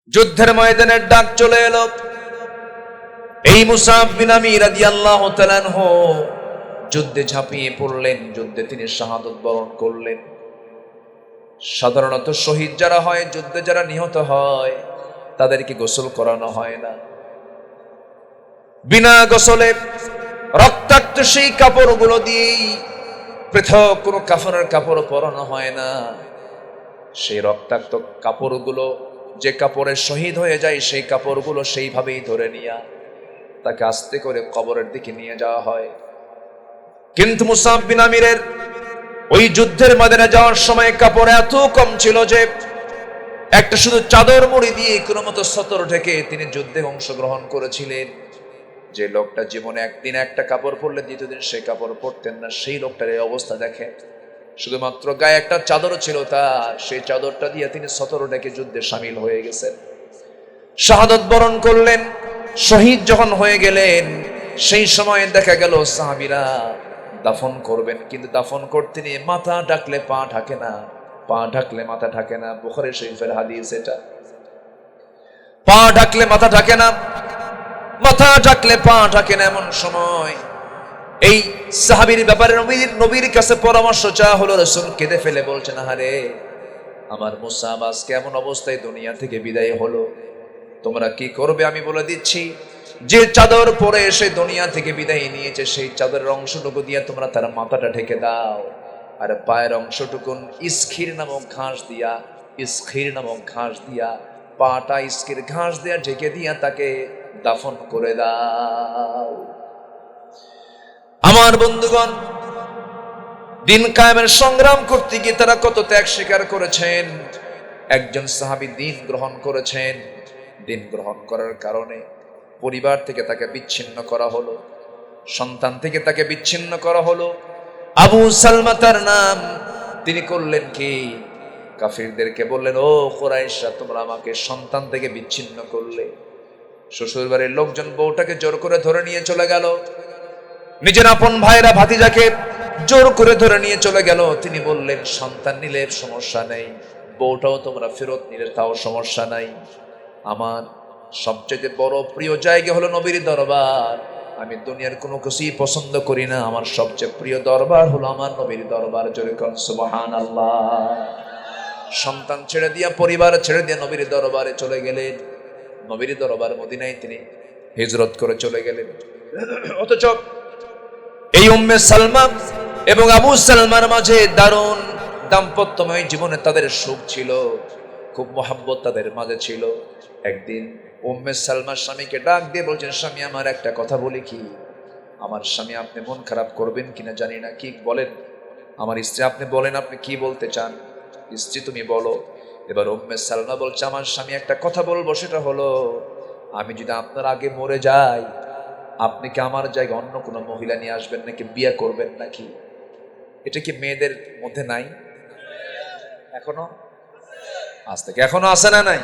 যুদ্ধের ময়দানের ডাক চলে এলো। এই মুসাব বিন আমির রাদিয়াল্লাহু তাআলা আনহু যুদ্ধে ঝাঁপিয়ে পড়লেন, যুদ্ধে তিনি শাহাদাত বরণ করলেন। সাধারণত শহীদ যারা হয়, যুদ্ধে যারা নিহত হয়, তাদেরকে গোসল করানো হয় না। বিনা গোসলে রক্তাক্ত সেই কাপড়গুলো দিয়েই, পৃথক কোনো কাফনের কাপড় পরানো হয় না। সেই রক্তাক্ত কাপড়গুলো, যে কাপড়ে শহীদ হয়ে যায়, সেই কাপড়গুলো সেইভাবেই ধরে নিয়ে তাকে আস্তে করে কবরের দিকে নিয়ে যাওয়া হয়। কিন্তু মুসাব বিন আমিরের ওই যুদ্ধের ময়দানে যাওয়ার সময় কাপড় এত কম ছিল যে একটা শুধু চাদর মুড়ি দিয়ে কোনো মতো সতর ঢেকে তিনি যুদ্ধে অংশগ্রহণ করেছিলেন। যে লোকটা জীবনে একদিন একটা কাপড় পরলে দ্বিতীয় দিন সেই কাপড় পরতেন না, সেই লোকটার এই অবস্থা দেখে। শুধুমাত্র গায়ে একটা চাদর ছিল তার, সেই চাদরটা দিয়ে তিনি সতর ঢেকে যুদ্ধে সামিল হয়ে গেছেন, শাহাদাত বরণ করলেন। শহীদ যখন হয়ে গেলেন, সেই সময় দেখা গেল সাহাবীরা দাফন করবেন, কিন্তু দাফন করতে নিয়ে মাথা ঢাকলে পা ঢাকে না, পা ঢাকলে মাথা ঢাকে না। বুখারী শরীফের হাদিস এটা। পা ঢাকলে মাথা ঢাকে না, মাথা ঢাকলে পা ঢাকে না। এমন সময় এই সাহাবীর ব্যাপারে নবীর কাছে পরামর্শ চাওয়া হলো। রাসূল কেঁদে ফেলে বলছেন, আহারে আমার মুসাব আজকে এমন অবস্থায় দুনিয়া থেকে বিদায় হলো, তোমরা কি করবে আমি বলে দিচ্ছি। যে চাদর পরে এসে দুনিয়া থেকে বিদায় নিয়েছে, সেই চাদরের অংশটুকু দিয়ে তোমরা তার মাথাটা ঢেকে দাও, আর পায়ের অংশটুকুন ইসখির নামক ঘাস দিয়া, ইসখির নামক ঘাস দিয়া, পাটা ইসখির ঘাস দিয়া ঢেকে দিয়া তাকে দাফন করে দাও। আমার বন্ধুগণ, দিন কায়েমের সংগ্রাম করতে গিয়ে তারা কত ত্যাগ স্বীকার করেছেন। একজন সাহাবী দিন গ্রহণ করেছেন, দিন গ্রহণ করার কারণে পরিবার থেকে তাকে বিচ্ছিন্ন করা হলো, সন্তান থেকে তাকে বিচ্ছিন্ন করা হলো। আবু সালমা তার নাম। তিনি করলেন কি, কাফিরদেরকে বললেন, ও কুরাইশরা, তোমরা আমাকে সন্তান থেকে বিচ্ছিন্ন করলে। শ্বশুর বাড়ির লোকজন বউটাকে জোর করে ধরে নিয়ে চলে গেল। নিজের আপন ভাইরা ভাতিজাকে জোর করে ধরে নিয়ে চলে গেল। তিনি বললেন, সন্তান নিলে সমস্যা নেই, বউটাও তোমরা ফেরত নিলে তাও সমস্যা নাই। আমার সবচেয়ে বড় প্রিয় জায়গা হলো নবীর দরবার। আমি দুনিয়ার কোনো কিছুই পছন্দ করি না, আমার সবচেয়ে প্রিয় দরবার হলো আমার নবীর দরবার। জোরে কোন সুবহানাল্লাহ। সন্তান ছেড়ে দিয়া, পরিবার ছেড়ে দিয়া নবীর দরবারে চলে গেলেন। নবীর দরবার মদিনায় তিনি হিজরত করে চলে গেলেন। অথচ এই উম্মে সালমা এবং আবু সালমার মাঝে দারুণ দাম্পত্যময় জীবনে তাদের সুখ ছিল, খুব মহব্বত তাদের মাঝে ছিল। একদিন উম্মে সালমার স্বামীকে ডাক দিয়ে বলছেন, স্বামী আমার একটা কথা বলি কি? আমার স্বামী, আপনি মন খারাপ করবেন কিনা জানি না, কি বলেন? আমার স্ত্রী, আপনি বলেন আপনি কি বলতে চান। স্ত্রী, তুমি বলো। এবার উম্মে সালমা বলছে, আমার স্বামী একটা কথা বলবো, সেটা হলো আমি যদি আপনার আগে মরে যাই, আপনি কি আমার জায়গায় অন্য কোনো মহিলা নিয়ে আসবেন নাকি, বিয়ে করবেন নাকি? এটা কি মেয়েদের মধ্যে নাই এখনো? আজ থেকে এখনো আসে না? নাই।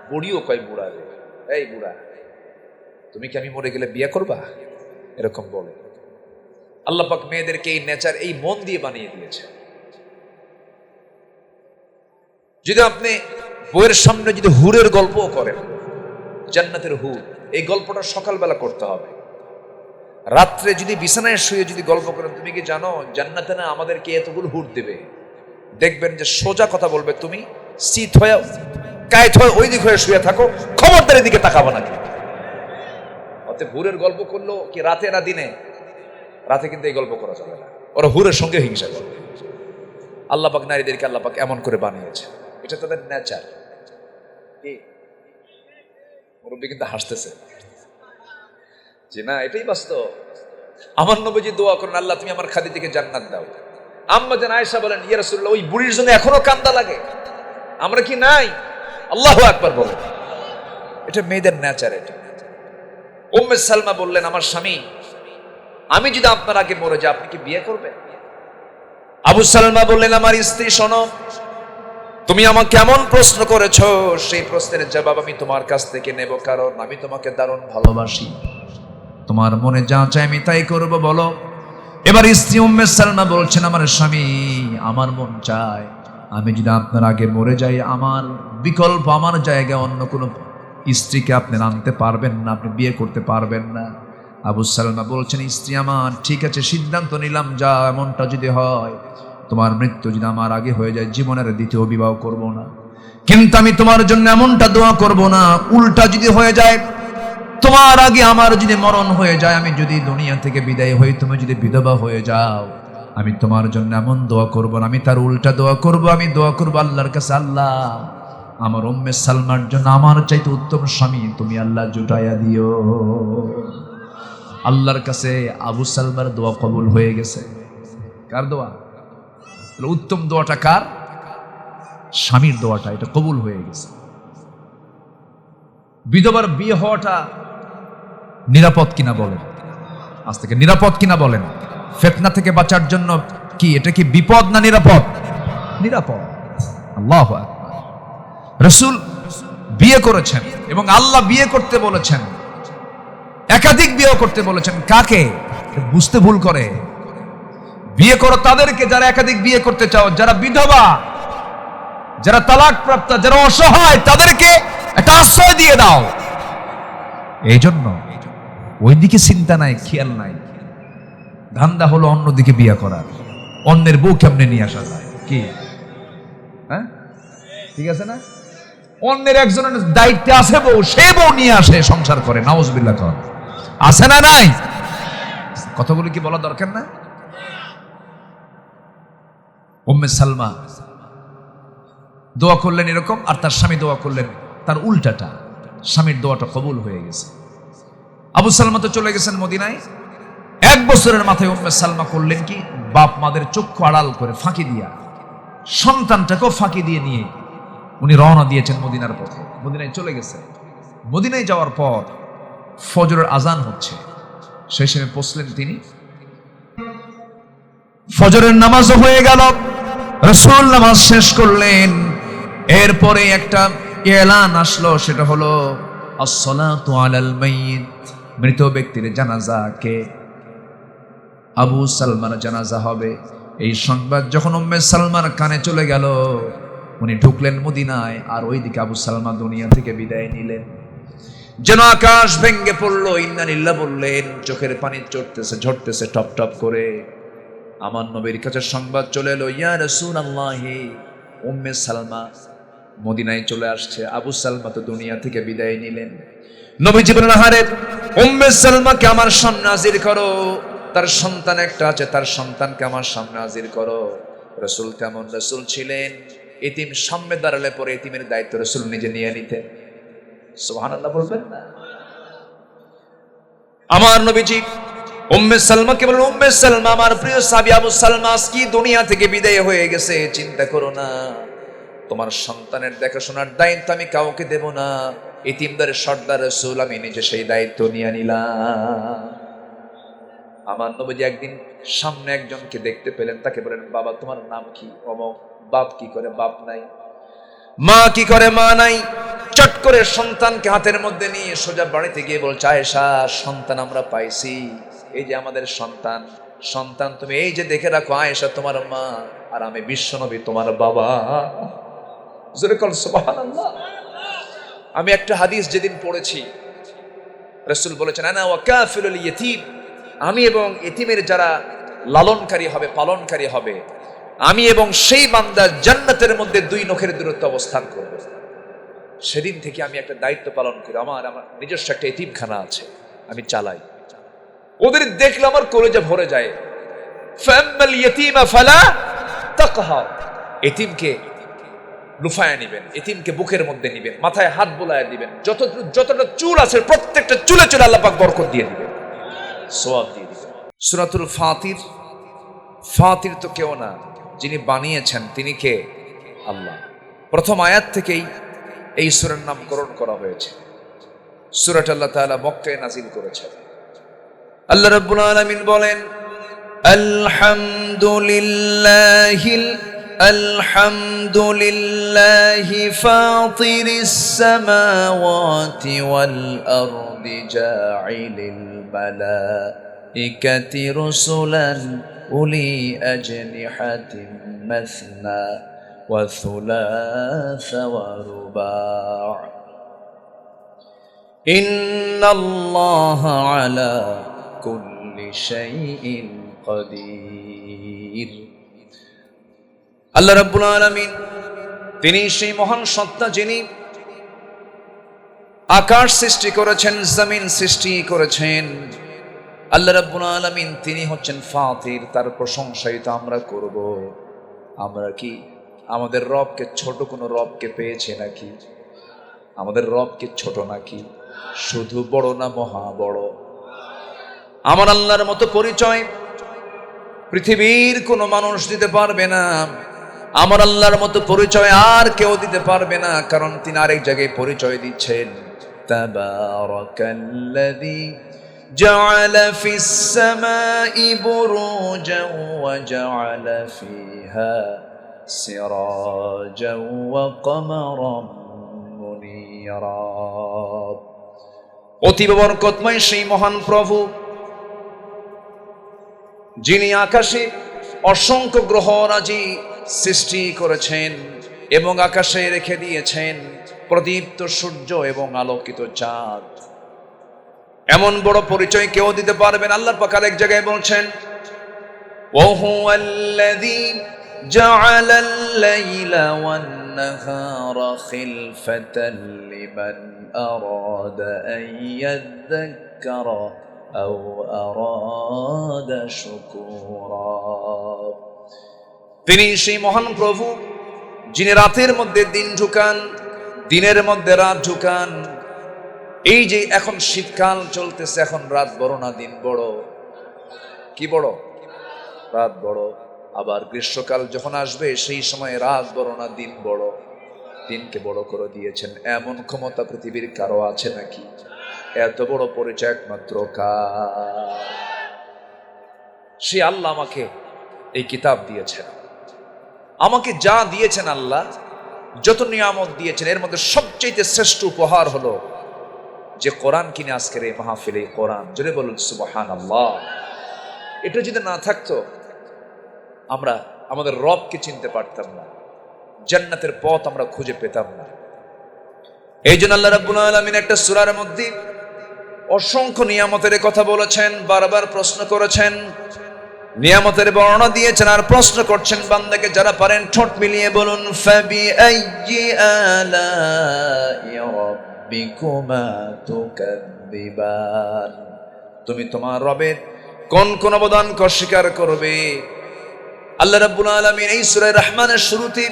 বুড়িও কয় বুড়া, রে এই বুড়া, তুমি কি আমি মরে গেলে বিয়ে করবা? এরকম বলে। আল্লাহ পাক মেয়েদেরকে এই নেচার, এই মন দিয়ে বানিয়ে দিয়েছে। যদি আপনি বইয়ের সামনে যদি হুরের গল্পও করেন, জান্নাতের হুর, এই গল্পটা সকালবেলা করতে হবে। রাত্রে যদি বিছানায় শুয়ে যদি গল্প করেন, তুমি কি জানো জান্নাতে না আমাদেরকে এতগুলো হুর দেবে? দেখবেন যে সোজা কথা বলবে, তুমি শীত হয়ে কায়েত হয়ে ওই দিক হয়ে শুয়ে থাকো, খবরদারের দিকে তাকাবো না। অতএব হুরের গল্প করলো কি রাতে না দিনে? রাতে কিন্তু এই গল্প করা যাবে না, ওরা হুরের সঙ্গে হিংসা করবে। আল্লাহ পাক নারীদেরকে আল্লাহ পাক এমন করে বানিয়েছে, এটা তাদের নেচার। কি মুরব্বী কিন্তু হাসতেছে যে না, এটাই বাস্তব। আমার নবীজি দোয়া করেন, আল্লাহ তুমি আমার খাদিজাকে জান্নাত দাও। আম্মা জান আয়েশা বলেন, ইয়া রাসূলুল্লাহ, ওই বুড়ির জন্য এখনো কান্দা লাগে, আমরা কি নাই? আল্লাহু আকবার বলেন। এটা মেয়েদের নেচার। এটা উম্মে সালমা বললেন, আমার স্বামী, আমি যদি আপনার আগে মরে যাই, আপনি কি বিয়ে করবেন? আবু সালমা বললেন, আমার স্ত্রী, শোনো, তুমি আমাকে এমন প্রশ্ন করেছো, সেই প্রশ্নের জবাব আমি তোমার কাছ থেকে নেব, কারণ আমি তোমাকে দারুণ ভালোবাসি। তোমার মনে যা চায় আমি তাই করব, বলো। এবার স্ত্রী উম্মে সালমা বলছেন, আমার স্বামী, আমার মন চায় আমি যদি আপনার আগে মরে যাই, আমার বিকল্প, আমার জায়গায় অন্য কোনো স্ত্রীকে আপনি আনতে পারবেন না, আপনি বিয়ে করতে পারবেন না। আবু সালমা বলছেন, স্ত্রী আমার, ঠিক আছে, সিদ্ধান্ত নিলাম, যা এমনটা যদি হয়, তোমার মৃত্যু যদি আমার আগে হয়ে যায়, জীবনের দ্বিতীয় বিবাহ করব না। কিন্তু আমি তোমার জন্য এমনটা দোয়া করব না, উল্টা যদি হয়ে যায়, তোমার আগে আমার যদি মরণ হয়ে যায়, আমি যদি দুনিয়া থেকে বিদায় হই, তুমি যদি বিধবা হয়ে যাও, আমি তোমার জন্য এমন দোয়া করব না, আমি তার উল্টা দোয়া করব। আমি দোয়া করব আল্লাহর কাছে, আল্লাহ আমার উম্মে সালমার জন্য আমার চাইতে উত্তম স্বামী তুমি আল্লাহ জুটাইয়া দিও। আল্লাহর কাছে আবু সালমার দোয়া কবুল হয়ে গেছে। কার দোয়া? উত্তম দোয়াটা কার? স্বামীর দোয়াটা, এটা কবুল হয়ে গেছে। বিধবার বিয়ে হওয়াটা নিরাপদ কিনা বলেন? আজ থেকে নিরাপদ কিনা বলেন? ফিতনা থেকে বাঁচার জন্য কি এটা কি বিপদ না নিরাপদ? নিরাপদ। আল্লাহু আকবার। রাসূল বিয়ে করেছেন এবং আল্লাহ বিয়ে করতে বলেছেন, একাধিক বিয়ে করতে বলেছেন। কাকে? বুঝতে ভুল করে। বিয়ে করো তাদেরকে যারা একাধিক বিয়ে করতে চাও, যারা বিধবা, যারা তালাক প্রাপ্ত, যারা অসহায়, তাদেরকে একটা আশ্রয় দিয়ে দাও। এই জন্য ওইদিকে চিন্তা নাই, খেয়াল নাই, ধান্দা হলো অন্যদিকে বিয়ে করার। অন্যের বউ কেমনে নিয়ে আসা যায়, কি হ্যাঁ ঠিক আছে না? অন্যের একজনের দায়িত্বে আছে বউ, সে বউ নিয়ে আসে, সংসার করে। নাউজুবিল্লাহ কর, আছে না নাই? কথাগুলো কি বলা দরকার না? উম্মে সালমা দোয়া করলেন এরকম, আর তার স্বামী দোয়া করলেন তার উল্টাটা। স্বামীর দোয়াটা কবুল হয়ে গেছে। আবু সালমা তো চলে গেছেন মদিনায়। 1 বছরের মাথায় উম্মে সালমা করলেন কি, বাপ মাদের চক্ষু আড়াল করে, ফাঁকি দিয়া, সন্তানটাকেও ফাঁকি দিয়ে নিয়ে উনি রওনা দিয়েছেন মদিনার পথে। মদিনায় চলে গেছে। মদিনায় যাওয়ার পর ফজরের আজান হচ্ছে, সেই সময় পৌঁছলেন তিনি। ফজরের নামাজও হয়ে গেল, রাসূল নামাজ শেষ করলেন। এরপরে একটা এলান আসলো, সেটা হলো আসসালাতু আলাল মাইয়িত, মৃত ব্যক্তির জানাজাকে আবু সালমার জানাজা হবে। এই সংবাদ যখন উম্মে সালমার কানে চলে গেল, উনি ঢুকলেন মদিনায়, আর ওইদিকে আবু সালমা দুনিয়া থেকে বিদায় নিলেন। যেন আকাশ ভেঙে পড়লো, ইন্না লিল্লাহ বললেন, চোখের পানি ঝরতেছে টপ টপ করে। আমার নবীর কাছে সংবাদ চলে এলো, ইয়া রাসূলুল্লাহ, উম্মে সালমা মদিনায় চলে আসছে, আবু সালমা তো দুনিয়া থেকে বিদায় নিলেন। নবীজি বলেন, আহারে উম্মে সালমাকে আমার সামনে হাজির করো, তার সন্তান একটা আছে, তার সন্তানকে আমার সামনে হাজির করো। রাসূল কেমন রাসূল ছিলেন, এতিম সামনে দাঁড়ালে পরে এতিমের দায়িত্ব রাসূল নিজে নিয়ে নিতেন। সুবহানাল্লাহ বলবেন না? আমার নবীজি উম্মে সালমাকে বলেন, উম্মে সালমা, আমার প্রিয় সাহাবী আবু সালমা আজকে দুনিয়া থেকে বিদায় হয়ে গেছে, চিন্তা করো না, তোমার সন্তানের দেখাশোনার দায়িত্ব আমি কাউকে দেব না, এতিমদের সর্দার রাসূল আমি নিজে সেই দায়িত্ব নিয়ে নিলাম। আমার নবীজি একদিন সামনে একজনকে দেখতে পেলেন, তাকে বলেন, বাবা তোমার নাম কি? অমক। বাপ কি করে? বাপ নাই। মা কি করে? মা নাই। চট করে সন্তানকে হাতের মধ্যে নিয়ে সোজা বাড়িতে গিয়ে বলছে, আয়েশা, সন্তান আমরা পাইছি, এই যে আমাদের সন্তান, সন্তান তুমি এই যে দেখে রাখো, আয়েশা তোমার মা, আর আমি বিশ্বনবী তোমার বাবা। জোরে বল সুবহানাল্লাহ। আমি একটা হাদিস যেদিন পড়েছি, রাসূল বলেছেন, আনা ওয়া কাফিলুল ইয়াতীম, আমি এবং এতিমের যারা লালনকারী হবে, পালনকারী হবে, আমি এবং সেই বান্দা জান্নাতের মধ্যে 2 নখের দূরত্বে অবস্থান করব। সেদিন থেকে আমি একটা দায়িত্ব পালন করি। আমার নিজস্ব একটা এতিমখানা আছে, আমি চালাই। ওদের দেখলে আমার কলেজা ভরে যায়। ফাম্মাল ইয়াতীমা ফালা তাকহার, এতিমকে লুফায়া নিবেন, এতিমকে বুকের মধ্যে নিবেন, মাথায় হাত বুলায়া দিবেন, যতটা চুল আছে প্রত্যেকটা চুলে চুলে আল্লাহ পাক বরকত দিয়ে দিবেন, সওয়াব দিয়ে দিবেন। সূরাতুল ফাতির, ফাতির তো কেউ না, যিনি বানিয়েছেন তিনি কে? আল্লাহ। প্রথম আয়াত থেকেই এই সূরার নামকরণ করা হয়েছে। সূরাটা আল্লাহ তাআলা মক্কায় নাযিল করেছেন। আল্লাহ রাব্বুল আলামিন বলেন, আলহামদুলিল্লাহি ফাতিরিস সামাওয়াতি ওয়াল আরদি জাইলিল মালাইকাতি রুসুলান উলি আজনিহাতিন মাসনা وثلاث ورباع إن الله على كل شيء قدير আল্লাহ রাব্বুল আলামিন তিনি সেই মহান সত্তা যিনি আকাশ সৃষ্টি করেছেন, জমিন সৃষ্টি করেছেন। আল্লাহ রাব্বুল আলামিন তিনি হচ্ছেন ফাতির, তার প্রশংসাই তো আমরা করব। আমরা কি আমাদের রবকে ছোট কোনো রবকে পেয়েছি নাকি? আমাদের রবকে ছোট নাকি? শুধু বড় না মহা বড়? আমার আল্লাহর মতো পরিচয় পৃথিবীর কোনো মানুষ দিতে পারবে না। আমার আল্লাহর মতো পরিচয় আর কেউ দিতে পারবে না, কারণ তিনি আরেক জায়গায় পরিচয় দিচ্ছেন, তাবারাকাল্লাযী জাআলা ফিস সামাই বুরুজান ওয়া জাআলা ফিহা সিরাজান ওয়া কমারান মুনীরা। অতি বরকতময় সেই মহান প্রভু যিনি আকাশে অসংখ্য গ্রহরাজি সৃষ্টি করেছেন এবং আকাশে রেখে দিয়েছেন প্রদীপ্ত সূর্য এবং আলোকিত চাঁদ। এমন বড় পরিচয় কেউ দিতে পারবেন? আল্লাহ পাক আরেক জায়গায় বলছেন, ওয়াহুয়াল্লাযী জাআলাল লাইলা ওয়ান নাহারা খিলফাতান লিমান আরাদা আন ইয়াযযাক্কারা আও আরাদা শুকুরা। তিনি সেই মহান প্রভু যিনি রাতের মধ্যে দিন ঢুকান, দিনের মধ্যে রাত ঢুকান। এই যে এখন শীতকাল চলতেছে, এখন রাত বড় না দিন বড়? কি বড়? রাত বড়। আবার গ্রীষ্মকাল যখন আসবে সেই সময় রাত বড় না দিন বড়? দিনকে বড় করে দিয়েছেন। এমন ক্ষমতা পৃথিবীর কারো আছে নাকি? এত বড় পরিচয় একমাত্র কার? সে আল্লাহ আমাকে এই কিতাব দিয়েছেন, আমাকে যা দিয়েছেন, আল্লাহ যত নিয়ামত দিয়েছেন, এর মধ্যে সবচেয়ে শ্রেষ্ঠ উপহার হলো যে কোরআন কিনে আজকের এই মাহফিলে কোরআন। জোরে বলুন সুবহানাল্লাহ। এটা যদি না থাকতো আমরা আমাদের রবকে চিনতে পারতাম না, জান্নাতের পথ আমরা খুঁজে পেতাম না। এই জন্য আল্লাহ রাব্বুল আলামিন একটা সূরার মধ্যে অসংখ্য নিয়ামতের কথা বলেছেন, বারবার প্রশ্ন করেছেন, নিয়ামতের বর্ণনা দিয়েছেন আর প্রশ্ন করছেন বান্দাকে। যারা পারেন ঠোঁট মিলিয়ে বলুন, ফাবিআইয়ি আলাই রাব্বিকুমা তুকাযযিবান। তুমি তোমার রবের কোন কোন অবদানকে অস্বীকার করবে? আল্লাহ রাব্বুল আলামিন এই সূরা রহমানের শুরুতে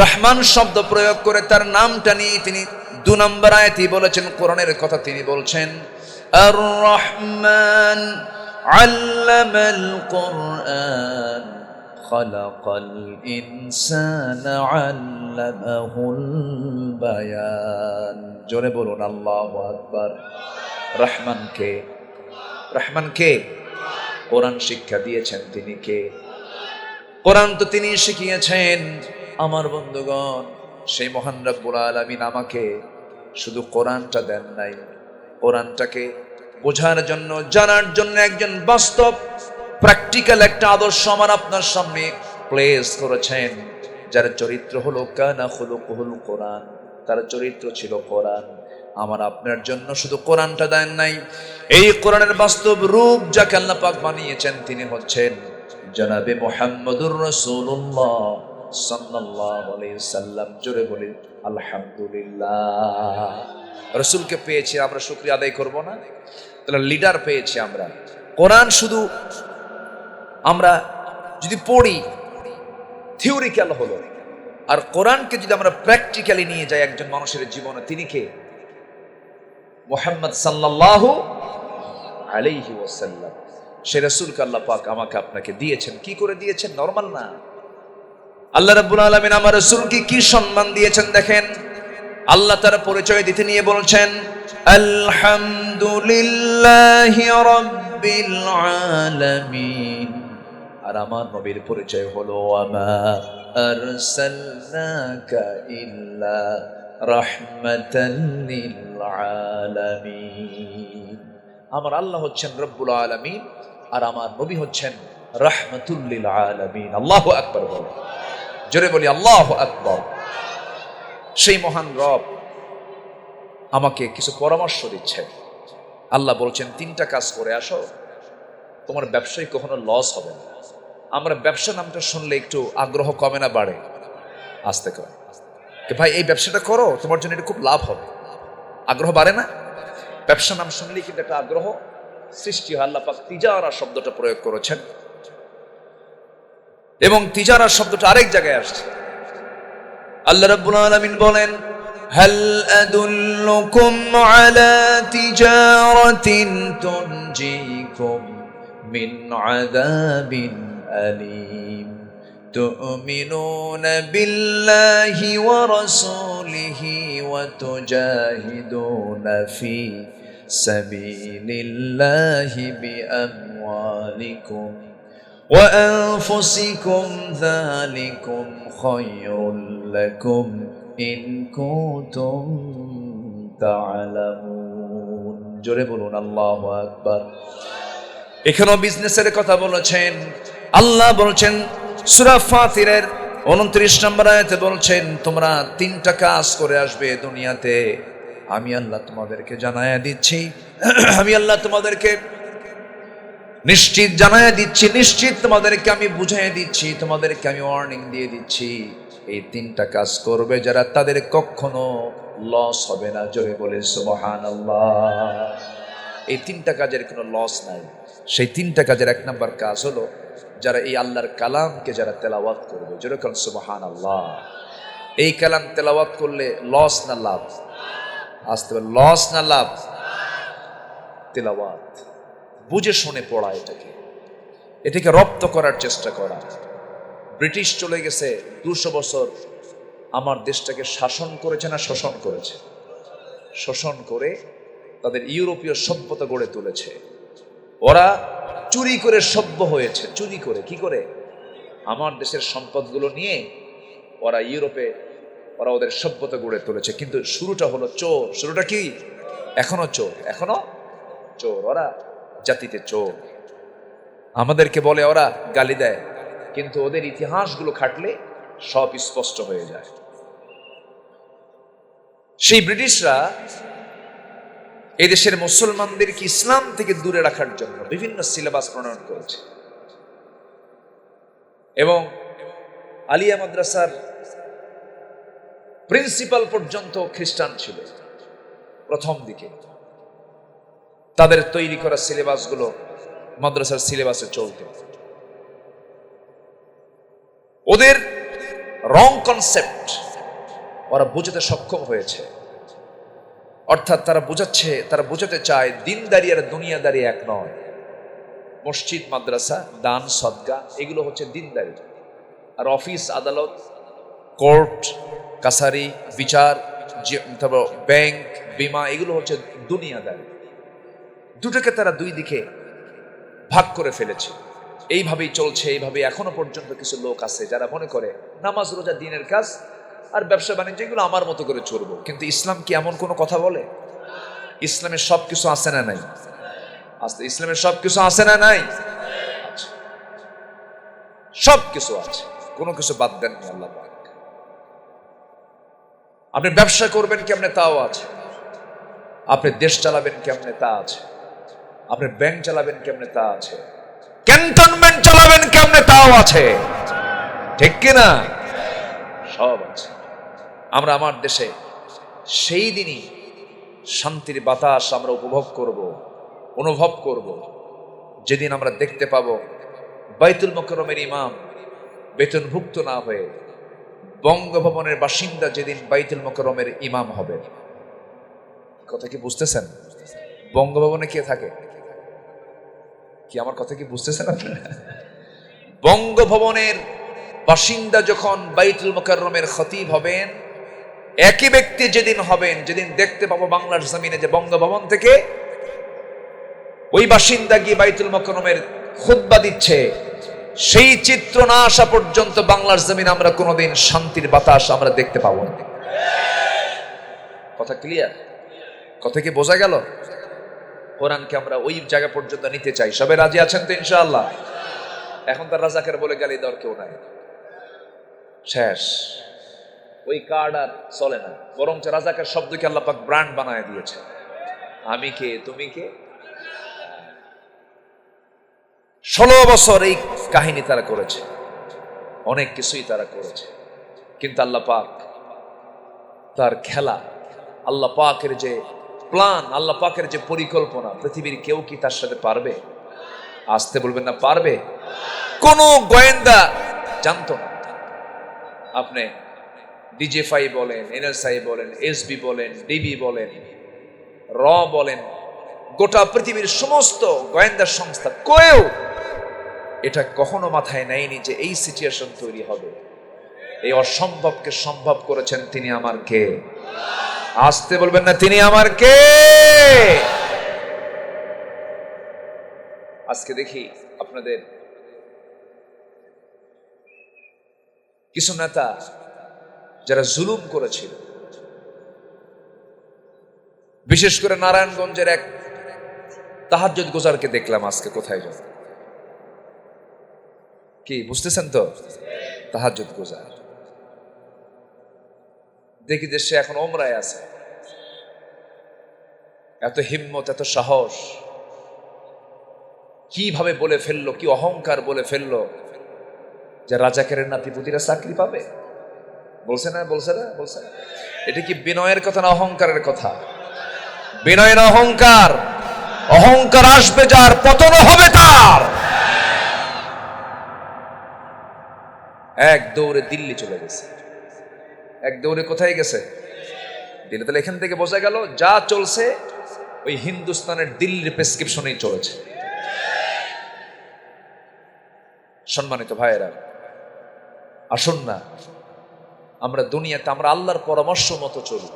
রহমান শব্দ প্রয়োগ করে তার নামটা নিয়ে তিনি 2 নম্বর আয়াতে বলেছেন, কোরআনের কথা তিনি বলছেন, আর রহমান আল্লামাল কুরআন খালাকাল ইনসানা আল্লামাহুল বায়ান। জোরে বলুন আল্লাহু আকবার। রহমান কে? রহমান কে? কোরআন শিক্ষা দিয়েছেন তিনি কে? কোরআন তো তিনি শিখিয়েছেন। আমার বন্ধুগণ, সেই মহান রব্বুল আলামিন আমাকে শুধু কোরআনটা দেন নাই, কোরআনটাকে বোঝার জন্য, জানার জন্য একজন বাস্তব প্র্যাকটিক্যাল একটা আদর্শ আমার আপনার সামনে প্লেস করেছেন, যার চরিত্র হলো কানা খুলুকুহুল কোরআন। তার চরিত্র ছিল কোরআন। আমার আপনার জন্য শুধু কোরআনটা দেন নাই, এই কোরআনের বাস্তব রূপ যাকে আল্লাহ পাক বানিয়েছেন তিনি হচ্ছেন জনাবে মুহাম্মদুর রাসূলুল্লাহ সাল্লাল্লাহু আলাইহি সাল্লাম। জোরে বলি আলহামদুলিল্লাহ। রাসূলকে পেয়েছি আমরা, শুকরিয়া আদায় করব না? তাহলে লিডার পেয়েছি আমরা। কোরআন শুধু আমরা যদি পড়ি থিওরিক্যাল হলো, আর কোরআনকে যদি আমরা প্র্যাকটিক্যালি নিয়ে যাই একজন মানুষের জীবনে, তিনি কে? মুহাম্মদ সাল্লাল্লাহু আলাইহি ওয়াসাল্লাম। সে রাসূলকে আল্লাহ পাক আমাকে আপনাকে দিয়েছেন। কি করে দিয়েছেন? নরমাল না। আল্লাহ রাব্বুল আলামিন আমার রাসূলকে কি সম্মান দিয়েছেন দেখেন। আল্লাহ তার পরিচয় দিতে নিয়ে বলছেন, আলহামদুলিল্লাহি রাব্বিল আলামিন। আর আমার নবীর পরিচয় হলো, ওয়ামা আরসালনাকা ইল্লা রাহমাতাল লিল আলামিন। আমার আল্লাহ হচ্ছেন রব্বুল আলামিন আর আমার নবী হচ্ছেন রাহমাতুল লিল আলামিন। আল্লাহু আকবার বলেন। জোরে বলি আল্লাহু আকবার। সেই মহান রব আমাকে কিছু পরামর্শ দিচ্ছেন। আল্লাহ বলছেন 3টা কাজ করে আসো, তোমার ব্যবসায় কখনো লস হবে না। আমরা ব্যবসা নামটা শুনলে একটু আগ্রহ কমে না বাড়ে? আস্তে করে ভাই এই ব্যবসাটা করো, তোমার জন্য এটা খুব লাভ হবে, আগ্রহ বাড়ে না? ব্যবসা নাম শুনলেই কিন্তু একটা আগ্রহ সৃষ্টি হয়। আল্লাহ পাক তিজারা শব্দটা প্রয়োগ করেছেন এবং তিজারা শব্দটা আরেক জায়গায় আসছে। আল্লাহ রাব্বুল আলামিন বলেন, হাল আদুল্লুকুম আলা তিজারাতিন তুনজিকুম মিন আযাবিন আলীম তুমিনুনা বিল্লাহি ওয়া রাসূলিহি ওয়া তুজাহিদুনা ফি সাবিলিল্লাহি বিআমওয়ালিকুম ওয়া আনফুসিকুম যালিকুম খায়রুল লাকুম ইন কুনতুম তা'লামুন। জোরে বলুন আল্লাহু আকবার। এখানেও বিজনেসের কথা বলেছেন। আল্লাহ বলছেন সূরা ফাতিরের 29 নম্বর আয়াতে বলছেন, তোমরা 3টা কাজ করে আসবে দুনিয়াতে, আমি আল্লাহ তোমাদেরকে জানায়া দিচ্ছি, আমি আল্লাহ তোমাদেরকে নিশ্চিত জানায়া দিচ্ছি, নিশ্চিত তোমাদেরকে আমি বুঝাইয়া দিচ্ছি, তোমাদেরকে আমি ওয়ার্নিং দিয়ে দিচ্ছি। এই 3টা কাজ করবে যারা, তাদের কখনো লস হবে না। জোরে বলে সুবহানাল্লাহ। এই 3টা কাজের কোনো লস নাই। সেই 3টা কাজের 1 নম্বর কাজ হলো, যারা এই আল্লাহর কালামকে যারা তেলাওয়াত করবে, জোরে বলেন সুবহানাল্লাহ। এই কালাম তেলাওয়াত করলে লস না লাভ? আসতে বল, লস না লাভ? তেলাওয়াত বুঝে শুনে পড়া, এটাকে রপ্ত করার চেষ্টা করা। ব্রিটিশ চলে গেছে 200 বছর, আমার দেশটাকে শাসন করেছে না শোষণ করেছে? শোষণ করে তাদের ইউরোপীয় সভ্যতা গড়ে তুলেছে। ওরা চুরি করে সভ্য হয়েছে। চুরি করে, কি করে? আমার দেশের সম্পদগুলো নিয়ে ওরা ইউরোপে ওরা ওদের সভ্যতা গড়ে তুলেছে। কিন্তু শুরুটা হলো চোর। শুরুটা কি? এখনো চোর, এখনো চোর। ওরা জাতিতে চোর। আমাদেরকে বলে, ওরা গালি দেয়, কিন্তু ওদের ইতিহাসগুলো খাটলে সব স্পষ্ট হয়ে যায়। সেই ব্রিটিশরা এদেশের মুসলমানদেরকে ইসলাম থেকে দূরে রাখার জন্য বিভিন্ন সিলেবাস প্রণয়ন করেছে এবং আলিয়া মাদ্রাসার প্রিন্সিপাল পর্যন্ত খ্রিস্টান ছিল প্রথম দিকে। তাদের তৈরি করা সিলেবাসগুলো মাদ্রাসার সিলেবাসে চলত। ওদের রং কনসেপ্ট ওরা বুঝতে সক্ষম হয়েছে। অর্থাৎ তারা বোঝাতে চায় দিনদারি আর দুনিয়াদারি এক নয়। মসজিদ, মাদ্রাসা, দান, সদকা এগুলো হচ্ছে দিনদারি, আর অফিস, আদালত, কোর্ট, কাছারি, বিচার, ব্যাংক, বীমা এগুলো হচ্ছে দুনিয়াদারি। দুটোকে তারা দুই দিকে ভাগ করে ফেলেছে। এইভাবেই চলছে। এইভাবে এখনো পর্যন্ত কিছু লোক আছে যারা মনে করে নামাজ, রোজা দিনের কাজ, আর ব্যবসা বাণিজ্য এগুলো আমার মতো করে চলবো। কিন্তু ইসলাম কি এমন কোনো কথা বলে? ইসলামের সব কিছু আছে না নাই? আস্তে, ইসলামের সব কিছু আছে না নাই? সব কিছু আছে, কোনো কিছু বাদ দেননি আল্লাহ পাক। আপনি ব্যবসা করবেন কেমনে তাও আছে, আপনি দেশ চালাবেন কেমনে তা আছে, আপনি ব্যাংক চালাবেন কেমনে তা আছে, ক্যান্টনমেন্ট চালাবেন কেমনে তাও আছে, ঠিক কিনা? সব আছে। আমরা আমার দেশে সেই দিনই শান্তির বাতাস আমরা অনুভব করব যেদিন আমরা দেখতে পাবো বাইতুল মুকাররমের ইমাম বেতনভুক্ত না হয়ে বঙ্গভবনের বাসিন্দা যেদিন বাইতুল মুকাররমের ইমাম হবে। কথা কি বুঝতেছেন? বঙ্গভবনে কে থাকে? কি আমার কথা কি বুঝতেছেন আপনারা? বঙ্গভবনের বাসিন্দা যখন বাইতুল মুকাররমের খতিব হবেন, একই ব্যক্তি যেদিন হবেন, যেদিন দেখতে পাবো বাংলার জমিনে যে বঙ্গভবন থেকে ওই বাসিন্দা গিয়ে বাইতুল মুকাররমের খুতবা দিচ্ছে, সেই চিত্র না আসা পর্যন্ত বাংলার জমিনে আমরা কোনোদিন শান্তির বাতাস আমরা দেখতে পাবো না। কথা ক্লিয়ার? কথা কি বোঝা গেল? কোরআনকে আমরা ওই জায়গা পর্যন্ত নিতে চাই। সবাই রাজি আছেন তো ইনশাআল্লাহ? এখন তার রাজাকের বলে গালি দেওয়ার কেউ নাই। শেষ। ওই কার্ড আর চলে না, বরঞ্চ রাজাকার শব্দকে আল্লাহ পাক ব্র্যান্ড বানায় দিয়েছে। আমি কে, তুমি কে। 16 বছর এই কাহিনী তারা করেছে, অনেক কিছুই তারা করেছে, কিন্তু আল্লাহ পাক তার খেলা, আল্লাহ পাকের যে প্ল্যান, আল্লাহ পাকের যে পরিকল্পনা, পৃথিবীর কেউ কি তার সাথে পারবে? আসতে বলবেন না পারবে। কোন গোয়েন্দা জানতো না। আপনি ডিজেফাই বলেন, এনএসআই বলেন, এসবি বলেন, ডিবি বলেন, র বলেন, গোটা পৃথিবীর সমস্ত গোয়েন্দা সংস্থা কেউ এটা কখনো মাথায় নেয়নি যে এই সিচুয়েশন তৈরি হবে। এই অসম্ভবকে সম্ভব করেছেন তিনি আমার কে। আসতে বলবেন না তিনি আমার কে। আজকে দেখি আপনাদের কিছু নেতা যারা জুলুম করেছিল, বিশেষ করে নারায়ণগঞ্জের এক তাহাজ্জুদ গুজারকে দেখলাম আজকে কোথায় যেন, কি বুঝতেছেন তো? তাহাজ্জুদ গুজার দেখি যে সে এখন ওমরায় আছে। এত হিম্মত, এত সাহস, কিভাবে বলে ফেললো, কি অহংকার বলে ফেললো যে রাজাকারের নাতিপুতিরা চাকরি পাবে। বলছে না, বলছে না, বলছে না। এটা কি বিনয়ের কথা না অহংকারের কথা? বিনয় না অহংকার। অহংকার আসবে যার, পতন হবে তার। এক দৌড়ে দিল্লি চলে গেছে। এক দৌড়ে কোথায় গেছে? দিল্লি। তাহলে এখান থেকে বোঝা গেল যা চলছে ওই হিন্দুস্তানের দিল্লির প্রেসক্রিপশনেই চলেছে। সম্মানিত ভাইয়েরা, আসুন না আমরা দুনিয়াতে আমরা আল্লাহর পরামর্শ মতো চলি,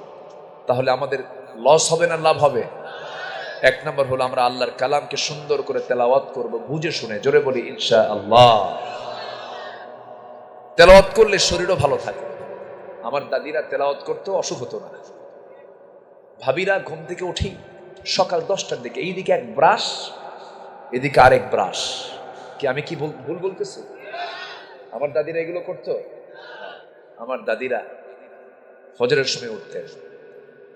তাহলে আমাদের লস হবে না লাভ হবে? এক নম্বর হলো আমরা আল্লাহর কালামকে সুন্দর করে তেলাওয়াত করব, বুঝে শুনে। জোরে বলি ইনশাআল্লাহ। তেলাওয়াত করলে শরীরও ভালো থাকে। আমার দাদিরা তেলাওয়াত করতে অসুখ হতো না। ভাবিরা ঘুম থেকে উঠি সকাল 10টার দিকে, এইদিকে এক ব্রাশ, এদিকে আরেক ব্রাশ। কি আমি কি ভুল বলতেছি? আমার দাদিরা এগুলো করতো। আমার দাদিরা ফজরের সময় উঠতেন,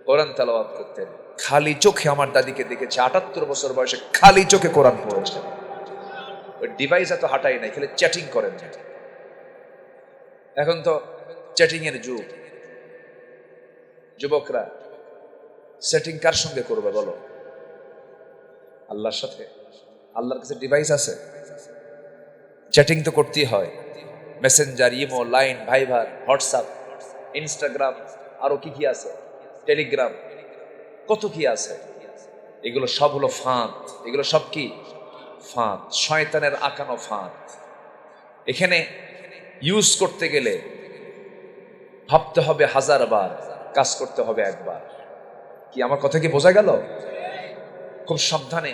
কোরআন তেলাওয়াত করতেন। খালি চোখে আমার দাদিকে দেখেছে 78 বছর বয়সে খালি চোখে কোরআন পড়েছেন। ওই ডিভাইস এত হাঁটাই নাই, খালি চ্যাটিং করেন। এখন তো চ্যাটিং এর যুগ। যুবকরা সেটিং কার সঙ্গে করবে বলো? আল্লাহর সাথে। আল্লাহর কাছে ডিভাইস আছে, চ্যাটিং তো করতেই হয়। Messenger, imo, Line, Viber, WhatsApp, Instagram, আরো কি কি আছে, টেলিগ্রাম, কত কি আছে। এগুলো সব হলো ফাঁদ। এগুলো সব কি? ফাঁদ, শয়তানের আঁকানো ফাঁদ। এখানে ইউজ করতে গেলে ভাবতে হবে 1000 বার, কাজ করতে হবে একবার। কি আমার কথা কি বোঝা গেল? খুব সাবধানে।